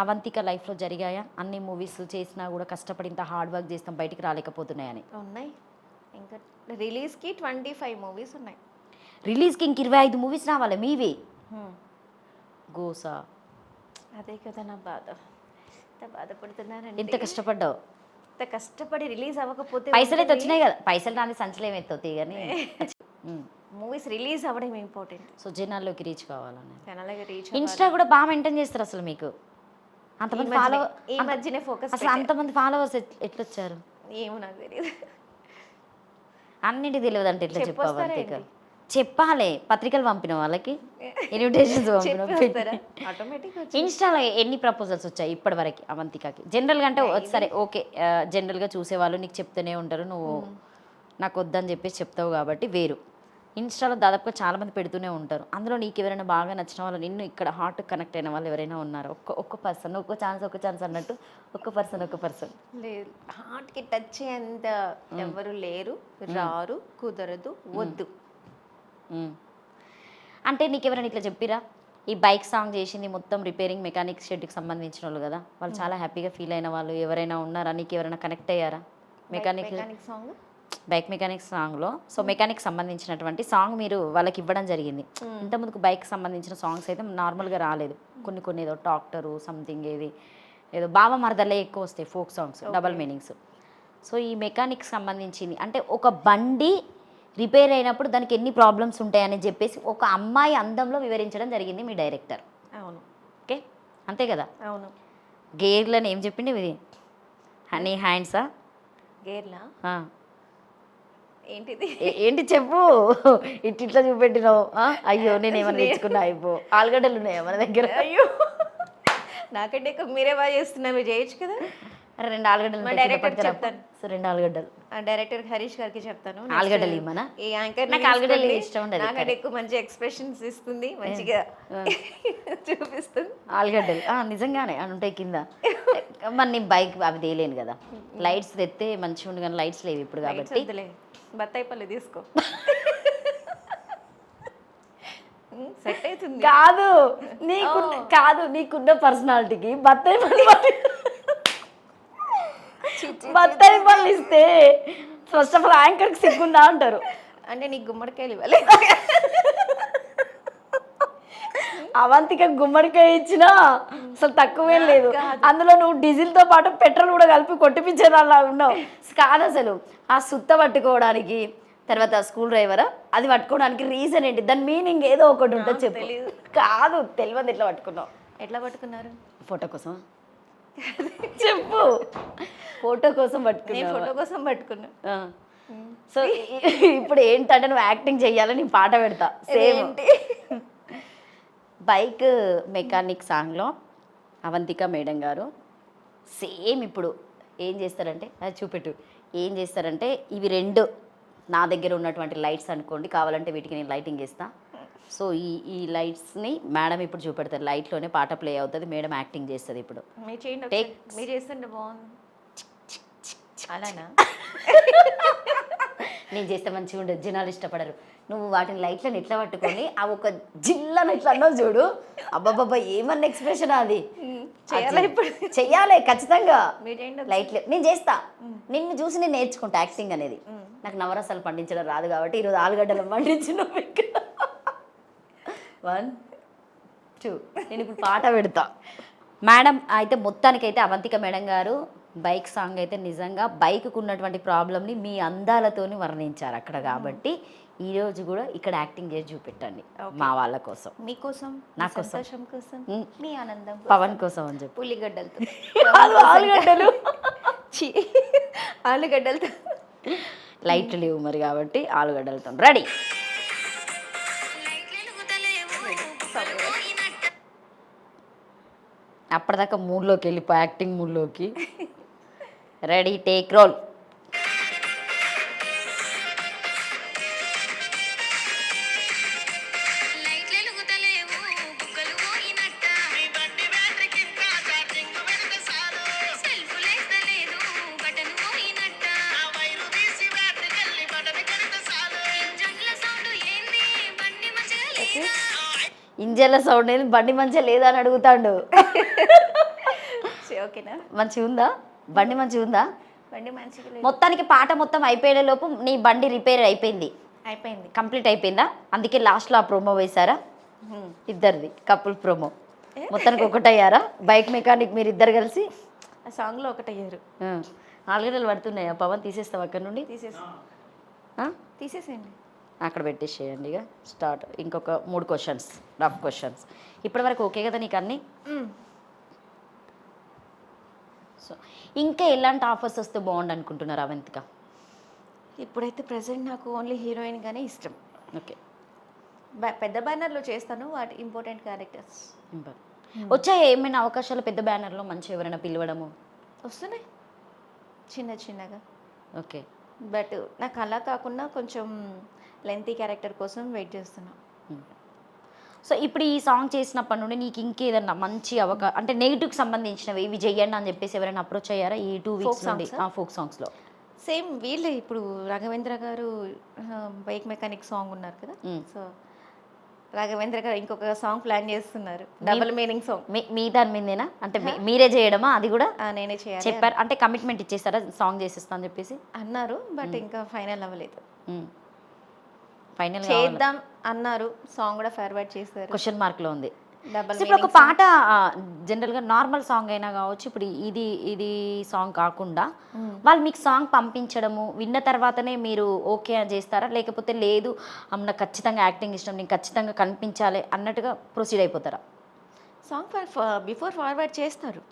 అవంతిక లైఫ్లో జరిగాయా? అన్ని మూవీస్ చేసినా కూడా కష్టపడి ఇంత హార్డ్ వర్క్ చేస్తాం, బయటికి రాలేకపోతున్నాయని. ఉన్నాయి. ఇంకా రిలీజ్కి 25 మూవీస్ ఉన్నాయి. రిలీజ్కి ఇంక 25 మూవీస్ రావాలి మీవి? గోసా. అదే కదా నా బాధ. ఎంత బాధపడుతున్నానండి. ఎంత కష్టపడ్డావు? ఎంత కష్టపడి రిలీజ్ అవ్వకపోతే పైసలు అయితే వచ్చినాయి కదా, పైసలు రాని సంచలు ఏమైతుంది కానీ మూవీస్ రిలీజ్ అవ్వడం ఇంపార్టెంట్. సో జనాల్లోకి రీచ్ కావాలని. జనాలకి రీచ్. ఇన్స్టా కూడా బాగా మెయింటైన్ చేస్తారు అసలు మీకు. అంతమంది ఈ మధ్యనే ఫోకస్. అసలు అంతమంది ఫాలోవర్స్ ఎట్లొచ్చారు? ఏమో నాకు తెలియదు. అన్నింటి తెలియదు అంటే ఎట్లా చెప్పాలి? చెప్పాలి. పత్రికలు పంపిన వాళ్ళకి, ఇన్విటేషన్స్ పంపిన. ఇన్స్టాలో ఎన్ని ప్రపోజల్స్ వచ్చాయి ఇప్పటివరకు అవంతికకి? జనరల్గా అంటే సరే ఓకే, జనరల్గా చూసేవాళ్ళు నీకు చెప్తూనే ఉంటారు, నువ్వు నాకు వద్దని చెప్పేసి చెప్తావు కాబట్టి వేరు. ఇన్స్టాలో దాదాపుగా చాలామంది పెడుతూనే ఉంటారు. అందులో నీకు ఎవరైనా బాగా నచ్చిన వాళ్ళు, నిన్ను ఇక్కడ హార్ట్ కనెక్ట్ అయిన వాళ్ళు ఎవరైనా ఉన్నారా? ఒక్క పర్సన్, ఒక్క ఛాన్స్ అన్నట్టు ఒక్క పర్సన్ లేదు. హార్ట్కి టచ్ అయ్యేంత ఎవరు లేరు, రారు, కుదరదు, వద్దు. అంటే నీకు ఎవరైనా ఇట్లా చెప్పిరా? ఈ బైక్ సాంగ్ చేసింది మొత్తం రిపేరింగ్ మెకానిక్ షెడ్కి సంబంధించిన వాళ్ళు కదా, వాళ్ళు చాలా హ్యాపీగా ఫీల్ అయిన వాళ్ళు ఎవరైనా ఉన్నారా? నీకు ఎవరైనా కనెక్ట్ అయ్యారా? మెకానిక్ సాంగ్, బైక్ మెకానిక్ సాంగ్లో. సో మెకానిక్ సంబంధించినటువంటి సాంగ్ మీరు వాళ్ళకి ఇవ్వడం జరిగింది. ఇంతకుముందుకు బైక్ సంబంధించిన సాంగ్స్ అయితే నార్మల్గా రాలేదు, కొన్ని ఏదో ట్రాక్టరు సంథింగ్, ఏదో బావ మరదలే ఎక్కువ వస్తాయి folk songs, double meanings. So ఈ మెకానిక్ సంబంధించింది అంటే ఒక బండి రిపేర్ అయినప్పుడు దానికి ఎన్ని ప్రాబ్లమ్స్ ఉంటాయని చెప్పేసి ఒక అమ్మాయి అందంలో వివరించడం జరిగింది మీ డైరెక్టర్. అవును. ఓకే, అంతే కదా? అవును. గేర్లని ఏం చెప్పింది ఇది? హనీ హ్యాండ్సా? గేర్లా ఏంటిది? ఏంటి చెప్పు. ఇట్లా చూపెట్టినావు. అయ్యో నేను ఏమైనా తెచ్చుకున్నా అయిపో. ఆలుగడ్డలు ఉన్నాయా మన దగ్గర? అయ్యో, నాకంటే ఎక్కువ మీరే బాగా చేస్తున్నారు, మీరు చేయొచ్చు కదా. అరే 2 ఆలుగడ్డలు మా ఉంటాయి, కింద డైరెక్టర్ పట్టుకురా. చెప్తాను. సో 2 ఆలుగడ్డలు. ఆ డైరెక్టర్ హరీష్ గారికి చెప్తాను. ఆలుగడ్డలు ఇమ్మనా? ఈ యాంకర్ నాకు ఆలుగడ్డలు ఇష్టం ఉండదు. నాకంటే ఎక్కువ మంచి ఎక్స్ప్రెషన్స్ ఇస్తుంది, మంచిగా చూపిస్తుంది. ఆలుగడ్డలు నిజంగానే అని ఉంటాయి కింద. మరి నీ బైక్ అవి తేలేను కదా. లైట్స్ తెస్తే మంచిగా ఉండు, కానీ లైట్స్ లేవు ఇప్పుడు కాబట్టి. వద్దులే, బత్తాయి పళ్ళు తీసుకో, సెట్ అవుతుంది. కాదు నీకున్న పర్సనాలిటీకి బత్తాయి పళ్ళు ఇస్తే ఫస్ట్ ఆఫ్ ఆల్ యాంకర్కి సిగ్గుందా అంటారు. అంటే నీకు గుమ్మడికాయలు ఇవ్వాలి. అవంతిక గుమ్మడికాయ ఇచ్చినా అసలు తక్కువేం లేదు. అందులో నువ్వు డీజిల్తో పాటు పెట్రోల్ కూడా కలిపి కొట్టిపించేదానిలా ఉన్నావు. కాదు అసలు ఆ సుత్త పట్టుకోవడానికి, తర్వాత స్కూల్ డ్రైవరా అది పట్టుకోవడానికి రీజన్ ఏంటి? దాని మీనింగ్ ఏదో ఒకటి ఉంటుంది చెప్పు. కాదు తెలియదు ఎట్లా పట్టుకున్నావు. ఎట్లా పట్టుకున్నారు? ఫోటో కోసం చెప్పు. ఫోటో కోసం నేను పట్టుకున్నా. ఫోటో కోసం పట్టుకున్నా. సో ఇప్పుడు ఏంటంటే నువ్వు యాక్టింగ్ చెయ్యాలని నేను పాట పెడతా సేమ్. బైక్ మెకానిక్ సాంగ్లో అవంతిక మేడం గారు సేమ్ ఇప్పుడు ఏం చేస్తారంటే, అది చూపెట్టు, ఏం చేస్తారంటే ఇవి 2 నా దగ్గర ఉన్నటువంటి లైట్స్ అనుకోండి, కావాలంటే వీటికి నేను లైటింగ్ ఇస్తా. సో ఈ లైట్స్ని మేడం ఇప్పుడు చూపెడతారు. లైట్లోనే పాట ప్లే అవుతుంది, మేడం యాక్టింగ్ చేస్తుంది. ఇప్పుడు మీరు చేయండి, Take. మీరు చేస్తుంటే బాగుంది. అలానా? నేను చేస్తే మంచిగా ఉండదు, జనాలు ఇష్టపడరు. నువ్వు వాటిని లైట్లను ఎట్లా పట్టుకొని ఆ ఒక జిల్లని ఇట్లా అన్నావు చూడు, అబ్బాబ్బా ఏమన్నా ఎక్స్ప్రెషన్ అది. చేయాలా ఇప్పుడు? చెయ్యాలి ఖచ్చితంగా. మీరు చేయండి. లైట్లు నేను చేస్తా, నిన్ను చూసి నేను నేర్చుకుంటా యాక్టింగ్ అనేది. నాకు నవరసాలు పండించడం రాదు కాబట్టి ఈరోజు ఆలుగడ్డలు పండించి నువ్వు 1 2 నేను ఇప్పుడు పాట పెడతా. మేడం అయితే మొత్తానికైతే అవంతిక మేడం గారు బైక్ సాంగ్ అయితే నిజంగా బైక్కు ఉన్నటువంటి ప్రాబ్లమ్ని మీ అందాలతోని వర్ణించారు అక్కడ. కాబట్టి ఈరోజు కూడా ఇక్కడ యాక్టింగ్ చేసి చూపెట్టండి మా వాళ్ళ కోసం, మీకోసం, నా మీ కోసం, సంతోషం కోసం, మీ ఆనందం కోసం. పవన్ కోసం అని చెప్పి. ఉల్లిగడ్డలతో ఆలుగడ్డలు ఛీ, ఆలుగడ్డలతో లైట్లు లేవు మరి కాబట్టి ఆలుగడ్డలతో రెడీ. అప్పటిదాకా మూడ్లోకి వెళ్ళిపో, యాక్టింగ్ మూడ్లోకి. Ready, take roll. ఇంజన్ల సౌండ్ ఏంది, బండి మంచిగా లేదా అని అడుగుతాడు. ఓకేనా? మంచిగా ఉందా బండి, మంచిగా ఉందా? బండి మంచిగా లేదు. మొత్తానికి పాట మొత్తం అయిపోయే లోపు నీ బండి రిపేర్ అయిపోయింది, అయిపోయింది, కంప్లీట్ అయిపోయిందా? అందుకే లాస్ట్లో ఆ ప్రోమో వేశారా? ఇద్దరిది కపుల్ ప్రోమో. మొత్తానికి ఒకటయ్యారా బైక్ మెకానిక్ మీరు ఇద్దరు కలిసి? ఆ సాంగ్లో ఒకటయ్యారు. ఆలుగడ్డలు పడుతున్నాయా పవన్? తీసేస్తావు అక్కడ నుండి? తీసేసేయండి, అక్కడ పెట్టేసేయండి. ఇక స్టార్ట్. ఇంకొక 3 క్వశ్చన్స్, రఫ్ క్వశ్చన్స్. ఇప్పటివరకు ఓకే కదా నీకు అన్నీ? సో ఇంకా ఎలాంటి ఆఫర్స్ వస్తే బాగుండు అనుకుంటున్నారు అవంతిక? ఇప్పుడైతే ప్రజెంట్ నాకు ఓన్లీ హీరోయిన్గానే ఇష్టం. ఓకే, పెద్ద బ్యానర్లో చేస్తాను, వాటి ఇంపార్టెంట్ క్యారెక్టర్స్. వచ్చాయా ఏమైనా అవకాశాలు పెద్ద బ్యానర్లో మంచి ఎవరైనా పిలవడము? వస్తున్నాయి చిన్న చిన్నగా. ఓకే, బట్ నాకు అలా కాకుండా కొంచెం లెంతీ క్యారెక్టర్ కోసం వెయిట్ చేస్తున్నా. సో ఇప్పుడు ఈ సాంగ్ చేసినప్పటి నుండి నీకు ఇంకేదన్నా మంచి అంటే నెగిటివ్కి సంబంధించినవి ఇవి చెయ్యండి అని చెప్పేసి ఎవరైనా అప్రోచ్ అయ్యారా ఈ 2 వీక్స్ నుండి? ఫోక్ సాంగ్స్లో సేమ్ వీళ్ళే ఇప్పుడు రాఘవేంద్ర గారు బైక్ మెకానిక్ సాంగ్ ఉన్నారు కదా, సో రాఘవేంద్ర గారు ఇంకొక సాంగ్ ప్లాన్ చేస్తున్నారు, డబుల్ మీనింగ్ సాంగ్. మీ దాని మీదేనా? అంటే మీరే చేయడమా అది కూడా? నేనే చేయాలి చెప్పారు అంటే కమిట్మెంట్ ఇచ్చేసారా సాంగ్ చేసేస్తా అని చెప్పేసి? అన్నారు, బట్ ఇంకా ఫైనల్ అవ్వలేదు. ఫైనల్ చేద్దాం అన్నారు, సాంగ్ కూడా ఫార్వర్డ్ చేశారు. క్వశ్చన్ మార్క్లో ఉంది. డబుల్ ఇప్పుడు ఒక పాట జనరల్గా నార్మల్ సాంగ్ అయినా కావచ్చు, ఇప్పుడు ఇది సాంగ్ కాకుండా వాళ్ళు మీకు సాంగ్ పంపించడము విన్న తర్వాతనే మీరు ఓకే అని చేస్తారా? లేకపోతే లేదు నాకు ఖచ్చితంగా యాక్టింగ్ ఇష్టం, నేను ఖచ్చితంగా కనిపించాలి అన్నట్టుగా ప్రొసీడ్ అయిపోతారా? సాంగ్ బిఫోర్ ఫార్వర్డ్ చేస్తారు,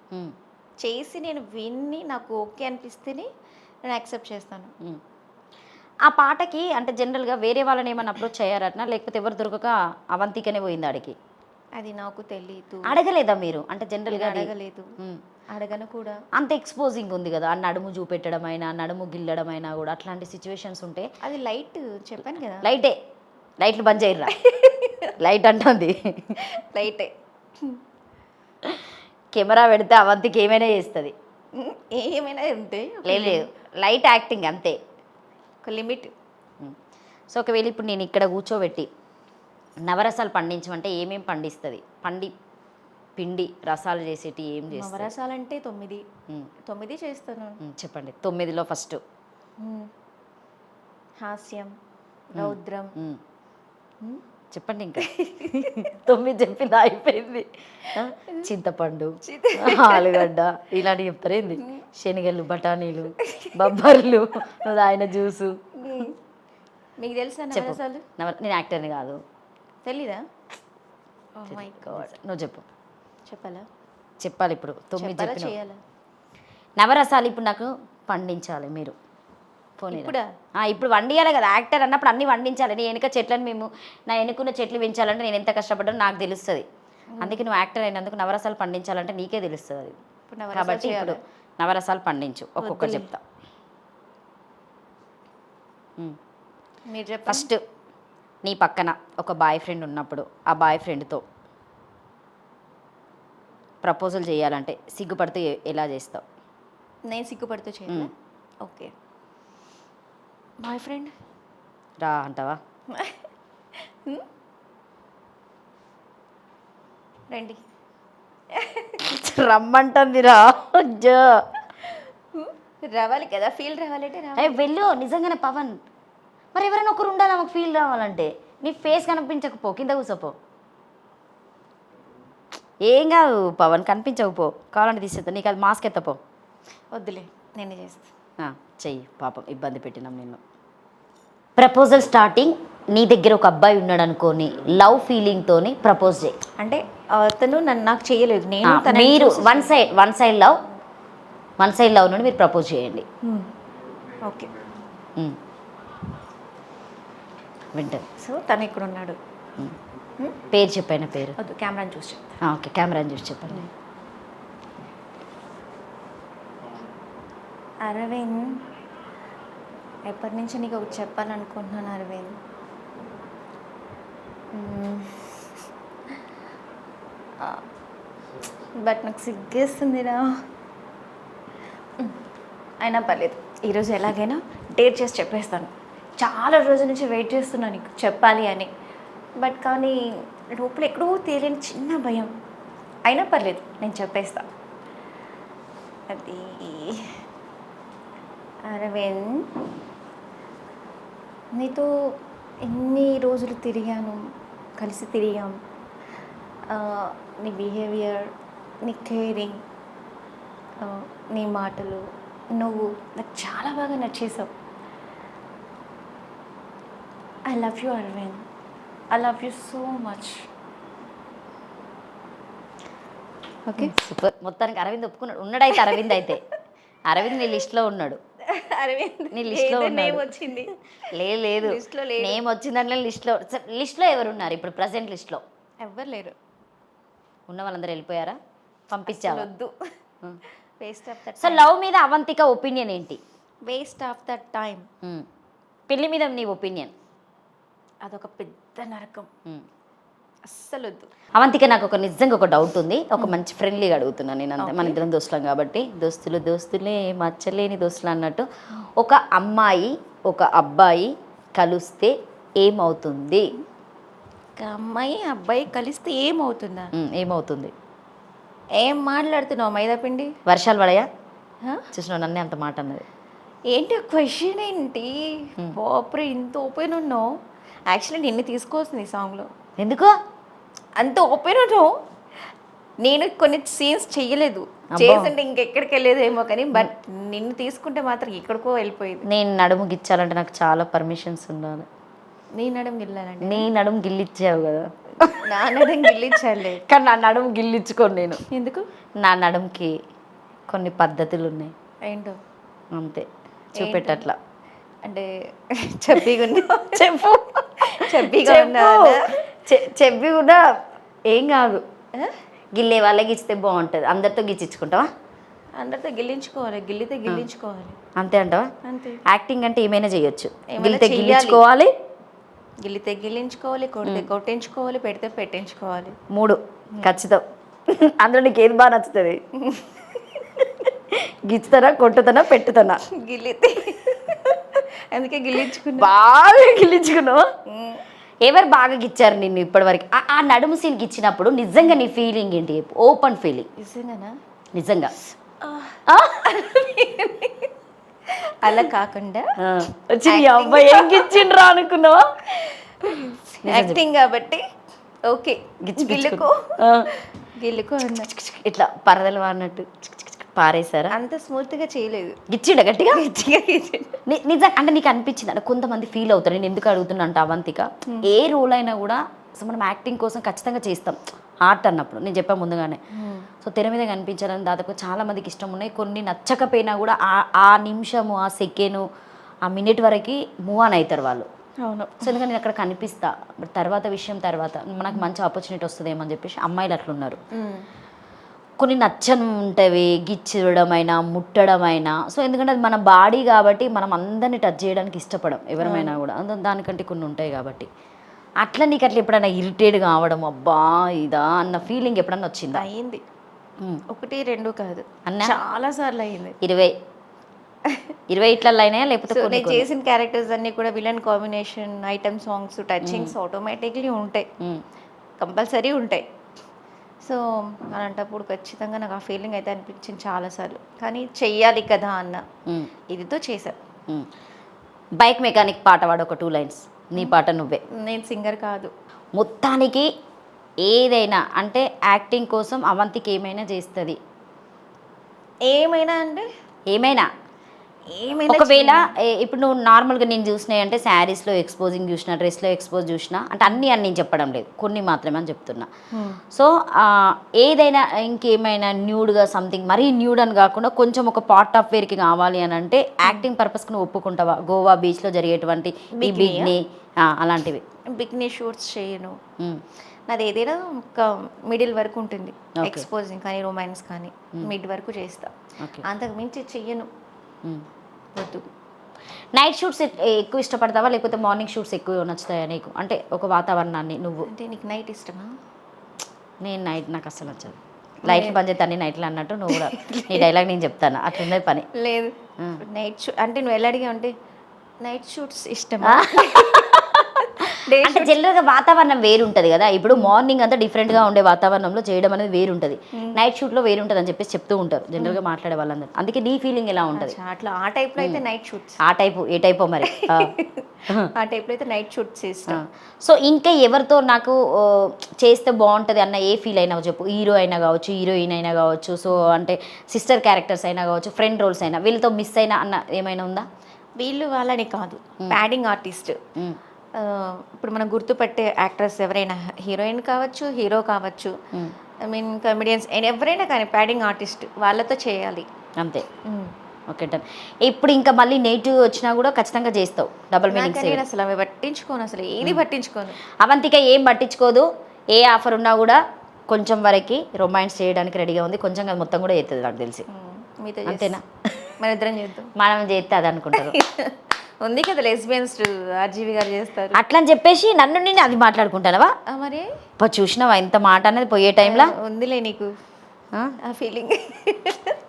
చేసి నేను విన్ని నాకు ఓకే అనిపిస్తేనే నేను యాక్సెప్ట్ చేస్తాను. ఆ పాటకి అంటే జనరల్గా వేరే వాళ్ళని ఏమైనా అప్రోచ్ అయ్యారటనా, లేకపోతే ఎవరు దొరకక అవంతికనే పోయింది ఆడికి? అది నాకు తెలీదు. అడగలేదా మీరు? అంటే జనరల్గా అడగలేదు, అడగను కూడా. అంత ఎక్స్పోజింగ్ ఉంది కదా, ఆ నడుము చూపెట్టడం అయినా నడుము గిల్లడం అయినా కూడా అట్లాంటి సిచ్యువేషన్స్ ఉంటే అది లైట్ చెప్పాను కదా. లైటే, లైట్లు బంద్ చేయర్రా. లైట్ అంటుంది. లైటే. కెమెరా పెడితే అవంతికి ఏమైనా చేస్తుంది. ఏమైనా ఉంటే లేదు, లైట్ యాక్టింగ్ అంతే. ఒక లిమిట్. సో ఒకవేళ ఇప్పుడు నేను ఇక్కడ కూర్చోబెట్టి నవరసాలు పండించమంటే ఏమేమి పండిస్తుంది? పిండి రసాలు చేసేటి ఏం చేస్తుంది? నవరసాలంటే 9 చేస్తాను. చెప్పండి. 9లో ఫస్ట్ హాస్యం, రౌద్రం. చెప్పండి ఇంకా. 9 చెప్పింది అయిపోయింది. చింతపండు, ఆలుగడ్డ ఇలాంటివి చెప్తారు ఏంది? శనగలు, బఠానీలు, బొబ్బర్లు, ఆయన జ్యూసు. మీకు తెలుసా నవరసాలు? నేను యాక్టర్ని కాదు. తెలీదా? Oh my god. నువ్వు చెప్పు. చెప్పాలా? చెప్పాలి ఇప్పుడు. 9 చెప్పిన చేయాలా? నవరసాలు ఇప్పుడు నాకు పండించాలి మీరు. పోనీ ఇప్పుడా? ఇప్పుడు వండియాలి కదా, యాక్టర్ అన్నప్పుడు అన్నీ వండించాలి. నీ వెనుక చెట్లను నా వెనుకున్న చెట్లు పెంచాలంటే నేను ఎంత కష్టపడ్డానో నాకు తెలుస్తుంది. అందుకే నువ్వు యాక్టర్ అయినందుకు నవరసాలు పండించాలంటే నీకే తెలుస్తుంది అది. కాబట్టి ఇప్పుడు నవరసాలు పండించు. ఒక్కొక్కటి చెప్తా. మీరు చెప్పండి. ఫస్ట్, నీ పక్కన ఒక బాయ్ ఫ్రెండ్ ఉన్నప్పుడు ఆ బాయ్ ఫ్రెండ్తో ప్రపోజల్ చేయాలంటే సిగ్గుపడుతూ ఎలా చేస్తావు? నేను సిగ్గుపడుతూ చేయాలి. ఓకే. బాయ్ ఫ్రెండ్ రా అంటావా? రండి. రమ్మంటుంది రా. రావాలి కదా, ఫీల్ రావాలంటే రావాలి. వెళ్ళు. నిజంగానే పవన్, మరి ఎవరైనా ఒకరు ఉండాలి మాకు ఫీల్ రావాలంటే. నీ ఫేస్ కనిపించకపో, కింద కూర్చోపో. ఏం కాదు పవన్, కనిపించకపో. కావాలంటే తీసేస్తా. నీకు అది మాస్క్ ఎత్తపో. వద్దులే, నేనే చేస్తా. చెయ్యి. పాపం ఇబ్బంది పెట్టినాం నిన్ను. ప్రపోజల్ స్టార్టింగ్ నీ దగ్గర ఒక అబ్బాయి ఉన్నాడు అనుకోని, లవ్ ఫీలింగ్తోని ప్రపోజ్ చేయి. అంటే అతను నాకు చేయలేదు, నేను మీరు వన్ సైడ్ లవ్ నుండి మీరు ప్రపోజ్ చేయండి. ఓకే. వింటది. సో తను ఇక్కడ ఉన్నాడు. పేరు చెప్పైన పేరు వద్దు, కెమెరాని చూసి చెప్తా. ఓకే, కెమెరాని చూసి చెప్పండి. అరవింద్, ఎప్పటి నుంచి నీకు ఒకటి చెప్పాలనుకుంటున్నాను అరవింద్. బట్ నాకు సిగ్గేస్తుందిరా. అయినా పర్లేదు, ఈరోజు ఎలాగైనా డేట్ చేసి చెప్పేస్తాను. చాలా రోజుల నుంచి వెయిట్ చేస్తున్నాను నీకు చెప్పాలి అని. బట్ కానీ లోపల ఎక్కడో తెలియని చిన్న భయం. అయినా పర్లేదు, నేను చెప్పేస్తా. అది అరవింద్, నీతో ఎన్ని రోజులు తిరిగాను, కలిసి తిరిగాం. నీ బిహేవియర్, నీ కేరింగ్, నీ మాటలు, నువ్వు నాకు చాలా బాగా నచ్చేసావు. I love you Aravind. I love you so much. Okay, super. మొత్తానికి అరవింద్ ఒప్పుకున్నాడు. ఉన్నాడైతే అరవింద్ అయితే. అరవింద్ నీ లిస్ట్లో ఉన్నాడు. అరవింద్ నీ లిస్ట్లో నేమ్ వచ్చింది. లేదు, లిస్ట్లో లేదు. నేమ్ వచ్చిందంటే లిస్ట్లో ఎవరు ఉన్నారు ఇప్పుడు? ప్రజెంట్ లిస్ట్లో ఎవ్వరు లేరు. ఉన్న వాళ్ళందరూ వెళ్ళిపోయారా? పంపించావా? వద్దు, waste of that. So love మీద అవంతిక ఒపీనియన్ ఏంటి? Waste of that time. పెళ్లి మీద నీ ఒపీనియన్? అదొక పెద్ద నరకం, అస్సలు వద్దు. అవంతిక, నాకు నిజంగా ఒక డౌట్ ఉంది. ఒక మంచి ఫ్రెండ్లీగా అడుగుతున్నాను నేను. అంతే, మన ఇద్దరం దోస్తులం కాబట్టి. దోస్తులే మచ్చలేని దోస్తులు అన్నట్టు, ఒక అమ్మాయి ఒక అబ్బాయి కలిస్తే ఏమవుతుంది? ఒక అమ్మాయి అబ్బాయి కలిస్తే ఏమవుతుందా? ఏమవుతుంది? ఏం మాట్లాడుతున్నావు మైదాపిండి? వర్షాలు పడయా? చూసినావు, నన్నే అంత మాట అన్నది. ఏంటి ఆ క్వశ్చన్ ఏంటి? బాప్రే, ఇంత ఓపెన్ ఉన్నావు. యాక్చువల్లీ నిన్ను తీసుకోవాల్సింది ఈ సాంగ్లో. ఎందుకు అంత ఓపెన్ ఉన్నావు? నేను కొన్ని సీన్స్ చెయ్యలేదు, చేస్తుంటే ఇంకెక్కడికి వెళ్ళేదేమో కానీ, బట్ నిన్ను తీసుకుంటే మాత్రం ఎక్కడికో వెళ్ళిపోయింది. నేను నడుము గిచ్చాలంటే నాకు చాలా పర్మిషన్స్ ఉండాలి. నీ నడుము గిల్లాలంటే? నీ నడుము గిల్లిచ్చావు కదా. నా నడుము గిల్లించాలే, కానీ నా నడుము గిల్లించుకోను నేను. ఎందుకు? నా నడుముకి కొన్ని పద్ధతులు ఉన్నాయి. ఏంటో? అంతే, చూపెట్టట్లా. అంటే చబ్బీగా ఉన్నా చెప్పు చబ్బీగా ఉన్నా చెప్పి కూడా ఏం కాదు, గిల్లే వాళ్ళకి ఇచ్చితే బాగుంటుంది. అందరితో గిచ్చించుకుంటావా? అందరితో గిల్లించుకోవాలి, గిల్లితే గిల్లించుకోవాలి. అంతే అంటావా? అంతే. యాక్టింగ్ అంటే ఏమైనా చేయొచ్చు, ఏమైనా గిల్లితే చెయ్యాలి. గిల్లించుకోవాలి, గిల్లితే గిల్లించుకోవాలి, కొడితే కొట్టించుకోవాలి, పెడితే పెట్టించుకోవాలి. 3 ఖచ్చితం. అందులో నీకు ఏది బాగా నచ్చుతుంది? గిచ్చుతానా, కొట్టుతానా, పెట్టుతానా? గిల్లితే అందుకే గిల్లించుకున్నా. బాగా గిల్లించుకున్నావు. ఎవరు బాగా గిచ్చారు నిన్ను ఇప్పటివరకు? ఆ నడుము సీన్ గిచ్చినప్పుడు నిజంగా నీ ఫీలింగ్ ఏంటి? Open feeling. నిజంగానా? నిజంగా అలా కాకుండా వచ్చి నీ అబ్బాయి ఏం గిచ్చిండ్రా అనుకున్నావా? యాక్టింగ్ కాబట్టి ఓకే, గిల్లుకో గిల్లుకో అన్న. ఇట్లా పరదలు వాడినట్టు పారేశారా? అంత స్మూత్ గా చేయలేదు. గిచ్చిండ గట్టిగా? గట్టిగా నిజం అంటే నీకు అనిపించింది అంటే కొంతమంది ఫీల్ అవుతారు. నేను ఎందుకు అడుగుతున్నా అంటే అవంతిక, ఏ రోల్ అయినా కూడా అసలు మనం యాక్టింగ్ కోసం ఖచ్చితంగా చేస్తాం ఆర్ట్ అన్నప్పుడు. నేను చెప్పా ముందుగానే. సో తెర మీద కనిపించాలని దాదాపు చాలా మందికి ఇష్టం ఉన్నాయి. కొన్ని నచ్చకపోయినా కూడా ఆ నిమిషము, ఆ సెకండ్, ఆ మినిట్ వరకు మూవ్ ఆన్ అవుతారు వాళ్ళు. అవును. సో ఎందుకంటే నేను అక్కడ కనిపిస్తా. బట్ తర్వాత విషయం తర్వాత మనకు మంచి ఆపర్చునిటీ వస్తుందేమో అని చెప్పేసి అమ్మాయిలు అట్లున్నారు. కొన్ని నచ్చని ఉంటవి, గిచ్చడమైనా ముట్టడమైనా. సో ఎందుకంటే అది మన బాడీ కాబట్టి మనం అందరినీ టచ్ చేయడానికి ఇష్టపడం ఎవరమైనా కూడా, దానికంటే కొన్ని ఉంటాయి కాబట్టి. అట్లా నీకు అట్లా ఎప్పుడైనా ఇరిటేట్ కావడం, అబ్బా ఇదా అన్న ఫీలింగ్ ఎప్పుడన్నా వచ్చిందా? అయింది. 1, 2 కాదు అన్న చాలా సార్లు అయింది. 20 ఇట్లలో అయినాయా లేకపోతే నేను చేసిన క్యారెక్టర్స్ అన్ని కూడా villain combination, item songs, touchings automatically ఉంటాయి, కంపల్సరీ ఉంటాయి. సో అలాంటప్పుడు ఖచ్చితంగా నాకు ఆ ఫీలింగ్ అయితే అనిపించింది చాలాసార్లు. కానీ చెయ్యాలి కదా అన్న ఇదితో చేశాను. బైక్ మెకానిక్ పాట వాడు ఒక 2 లైన్స్, నీ పాట నువ్వే. నేను సింగర్ కాదు. మొత్తానికి ఏదైనా అంటే యాక్టింగ్ కోసం అవంతికి ఏమైనా చేస్తుంది. ఏమైనా అంటే ఏమైనా ఒకవేళ ఇప్పుడు నువ్వు నార్మల్గా నేను చూసినాయి అంటే శారీస్లో ఎక్స్పోజింగ్ చూసిన, డ్రెస్లో ఎక్స్పోజ్ చూసిన, అంటే అన్నీ అని నేను చెప్పడం లేదు, కొన్ని మాత్రమే అని చెప్తున్నా. సో ఏదైనా ఇంకేమైనా న్యూడ్గా సంథింగ్, మరీ న్యూడ్ అని కాకుండా కొంచెం ఒక పార్ట్ ఆఫ్ వేర్కి కావాలి అని అంటే యాక్టింగ్ పర్పస్కి నువ్వు ఒప్పుకుంటావా? గోవా బీచ్లో జరిగేటువంటి ఈ బిగ్ని అలాంటివి. బిగ్ని షూట్స్ చేయను. నాది ఏదైనా ఒక మిడిల్ వరకు ఉంటుంది, ఎక్స్పోజింగ్ కానీ రొమాన్స్ కానీ మిడ్ వరకు చేస్తా, అంతకు మించి చెయ్యను. వద్దు. నైట్ షూట్స్ ఎక్కువ ఇష్టపడతావా లేకపోతే మార్నింగ్ షూట్స్ ఎక్కువ నచ్చుతాయా నీకు? అంటే ఒక వాతావరణాన్ని నువ్వు. అంటే నీకు నైట్ ఇష్టమా? నేను నైట్ నాకు అసలు నచ్చదు. లైట్లు బంద్ చేస్తాను నైట్లో అన్నట్టు నువ్వు కూడా నీ డైలాగ్ నేను చెప్తాను, అట్లున్నది పని. లేదు నైట్ షూట్ అంటే నువ్వు ఎలా అడిగా అంటే నైట్ షూట్స్ ఇష్టమా? అంటే జనరల్గా వాతావరణం వేరుంటుంది కదా. ఇప్పుడు మార్నింగ్ అంతా డిఫరెంట్గా ఉండే వాతావరణంలో చేయడం అనేది వేరుంటుంది, నైట్ షూట్లో వేరుంటుంది అని చెప్పేసి చెప్తూ ఉంటారు జనరల్గా మాట్లాడే వాళ్ళందరూ. అందుకే నీ ఫీలింగ్ ఎలా ఉంటుంది? అట్లా ఆ టైప్లో అయితే నైట్ షూట్స్. ఆ టైపు ఏ టైపో మరి? ఆ టైప్లో అయితే నైట్ షూట్స్ చేస్తాం. సో ఇంకా ఎవరితో నాకు చేస్తే బాగుంటుంది అన్న ఏ ఫీల్ అయినా చెప్పు. హీరో అయినా కావచ్చు, హీరోయిన్ అయినా కావచ్చు, సో అంటే సిస్టర్ క్యారెక్టర్స్ అయినా కావచ్చు, ఫ్రెండ్ రోల్స్ అయినా, వీళ్ళతో మిస్ అయినా అన్న ఏమైనా ఉందా? వీళ్ళు వాళ్ళని కాదు, ప్యాడింగ్ ఆర్టిస్ట్. ఇప్పుడు మనం గుర్తుపట్టే యాక్టర్స్ ఎవరైనా, హీరోయిన్ కావచ్చు, హీరో కావచ్చు, ఐ మీన్ కమెడియన్స్ ఎవరైనా కానీ ప్యాడింగ్ ఆర్టిస్ట్ వాళ్ళతో చేయాలి అంతే. Okay done. ఇప్పుడు ఇంకా మళ్ళీ నెగిటివ్ వచ్చినా కూడా ఖచ్చితంగా చేస్తావు డబుల్ మీనింగ్స్? నేను అసలు అవి పట్టించుకోను, అసలు ఏది పట్టించుకోను. అవంతిక ఏం పట్టించుకోదు, ఏ ఆఫర్ ఉన్నా కూడా కొంచెం వరకు రొమాన్స్ చేయడానికి రెడీగా ఉంది, కొంచెం కాదు మొత్తం కూడా చేస్తుంది నాకు తెలిసి. మీతో అంతేనా? మన ఇద్దరం చేద్దాం. మనం చేస్తే అది అనుకుంటారు. ఉంది కదా లెస్బియన్స్, ఆర్జీవి గారు చేస్తారు అట్లా అని చెప్పేసి నన్ను నేను అది మాట్లాడుకుంటానవా? మరి చూసినావా ఎంత మాట అనేది పోయే టైంలో ఉందిలే నీకు ఆ ఫీలింగ్.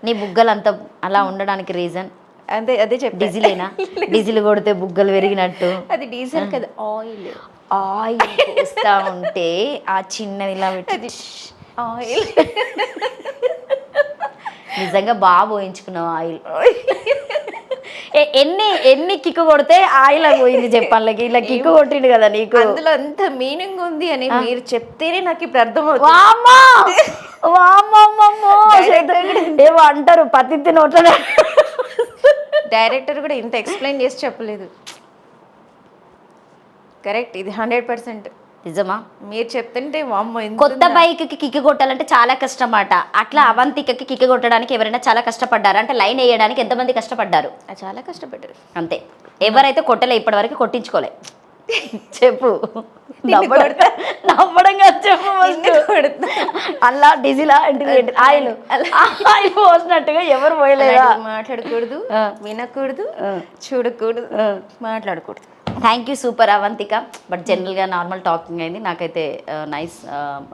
నీ బుగ్గలు అంత అలా ఉండడానికి రీజన్ అంతే, అదే చెప్పి డీజిలేనా? డీజిల్ కొడితే బుగ్గలు పెరిగినట్టు. అది డీజిల్ కదా, ఆయిల్. ఆయిల్ పోస్తా ఉంటే ఆ చిన్నది ఇలా పెట్టి ఆయిల్. నిజంగా బాగా పోయించుకున్నావు ఆయిల్. ఎన్ని కిక్కు కొడితే ఆయిల్ పోయింది చెప్పాలకి, ఇలా కిక్కు కొట్టిండు కదా నీకు. అందులో అంత మీనింగ్ ఉంది అని మీరు చెప్తేనే నాకు ఇప్పుడు అర్థమవుతుంది. ఏమో అంటారు పత్తి నోట్ల. డైరెక్టర్ కూడా ఇంత ఎక్స్ప్లెయిన్ చేసి చెప్పలేదు. కరెక్ట్, ఇది 100%. నిజమా? మీరు చెప్తుంటే వామ్మో కొత్త బైక్కి కిక్ కొట్టాలంటే చాలా కష్టమాట. అట్లా అవంతికకి కిక్ కొట్టడానికి ఎవరైనా చాలా కష్టపడ్డారు అంటే లైన్ వేయడానికి ఎంతమంది కష్టపడ్డారు? చాలా కష్టపడ్డారు. అంతే. ఎవరైతే కొట్టలే ఇప్పటివరకు కొట్టించుకోలే. చెప్పు. నవ్వడంగా చెప్పు. అలా డీజిలా ఆయిల్ ఆయిల్ పోసినట్టుగా ఎవరు పోయలేదా? మాట్లాడకూడదు, వినకూడదు, చూడకూడదు, మాట్లాడకూడదు. Thank you super Avantika. But జనరల్గా నార్మల్ టాకింగ్ అయింది. నాకైతే నైస్.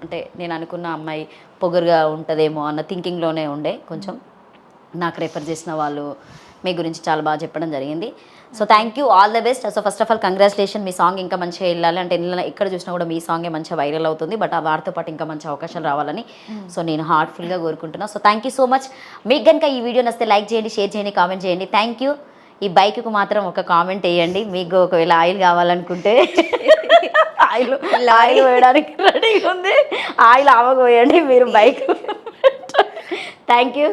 అంటే నేను అనుకున్న అమ్మాయి పొగరుగా ఉంటుందేమో అన్న థింకింగ్లోనే ఉండే. కొంచెం నాకు రెఫర్ చేసిన వాళ్ళు మీ గురించి చాలా బాగా చెప్పడం జరిగింది. So thank you, all the best. So first of all congratulation, me song ఇంకా మంచిగా వెళ్ళాలి. అంటే ఎక్కడ చూసినా కూడా మీ సాంగే మంచిగా వైరల్ అవుతుంది. బట్ ఆ వారితో పాటు ఇంకా మంచి అవకాశాలు రావాలని సో నేను హార్ట్ఫుల్గా కోరుకుంటున్నాను. So thank you so much. మీకు కనుక ఈ వీడియో నచ్చితే లైక్ చేయండి, షేర్ చేయండి, కామెంట్ చేయండి. Thank you. ఈ బైక్కు మాత్రం ఒక కామెంట్ వేయండి. మీకు ఒకవేళ ఆయిల్ కావాలనుకుంటే ఆయిల్ వేయడానికి రెడీగా ఉంది. ఆయిల్ ఆవగోయండి మీరు బైక్. Thank you.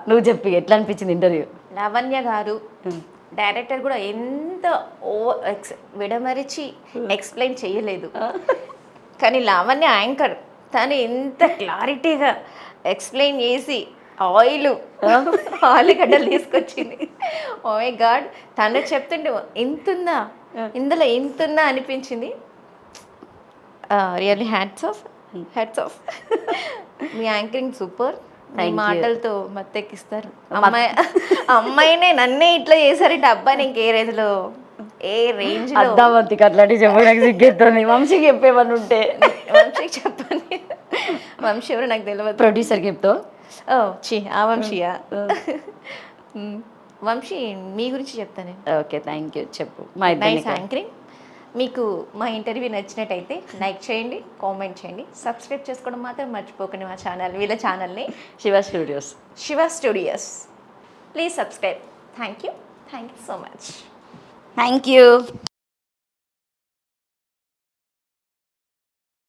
నువ్వు చెప్పి ఎట్లా అనిపించింది ఇంటర్వ్యూ? లావణ్య గారు డైరెక్టర్ కూడా ఎంత విడమరిచి ఎక్స్ప్లెయిన్ చేయలేదు, కానీ లావణ్య యాంకర్ తను ఎంత క్లారిటీగా ఎక్స్ప్లెయిన్ చేసి ఆలుగడ్డలు తీసుకొచ్చింది. ఓ మై గాడ్, తను చెప్తుంటే ఇంతుందా, ఇందులో ఇంతుందా అనిపించింది. Really hats off. మీ యాంకరింగ్ సూపర్. మీ మాటలతో మత్తెక్కిస్తారు. అమ్మాయినే నన్నే ఇట్లా చేశారంటే అబ్బాయిని ఇంకే రేంజ్లో అద్దామంతికి అట్లాంటివి చెప్పడానికి సిగ్గెత్తుంది. వంశీకి చెప్పేమని ఉంటే వంశీకి చెప్పండి. వంశీ ఎవరు నాకు తెలియదు. ప్రొడ్యూసర్కి చెప్తావు? ఆ వంశీయా? వంశీ మీ గురించి చెప్తాను. Okay, thank you. చెప్పు. Nice anchoring. మీకు మా ఇంటర్వ్యూ నచ్చినట్టయితే లైక్ చేయండి, కామెంట్ చేయండి, సబ్స్క్రైబ్ చేసుకోవడం మాత్రం మర్చిపోకండి. మా ఛానల్, వీళ్ళ ఛానల్ని Shiva studios. Please subscribe. Thank you so much. Thank you.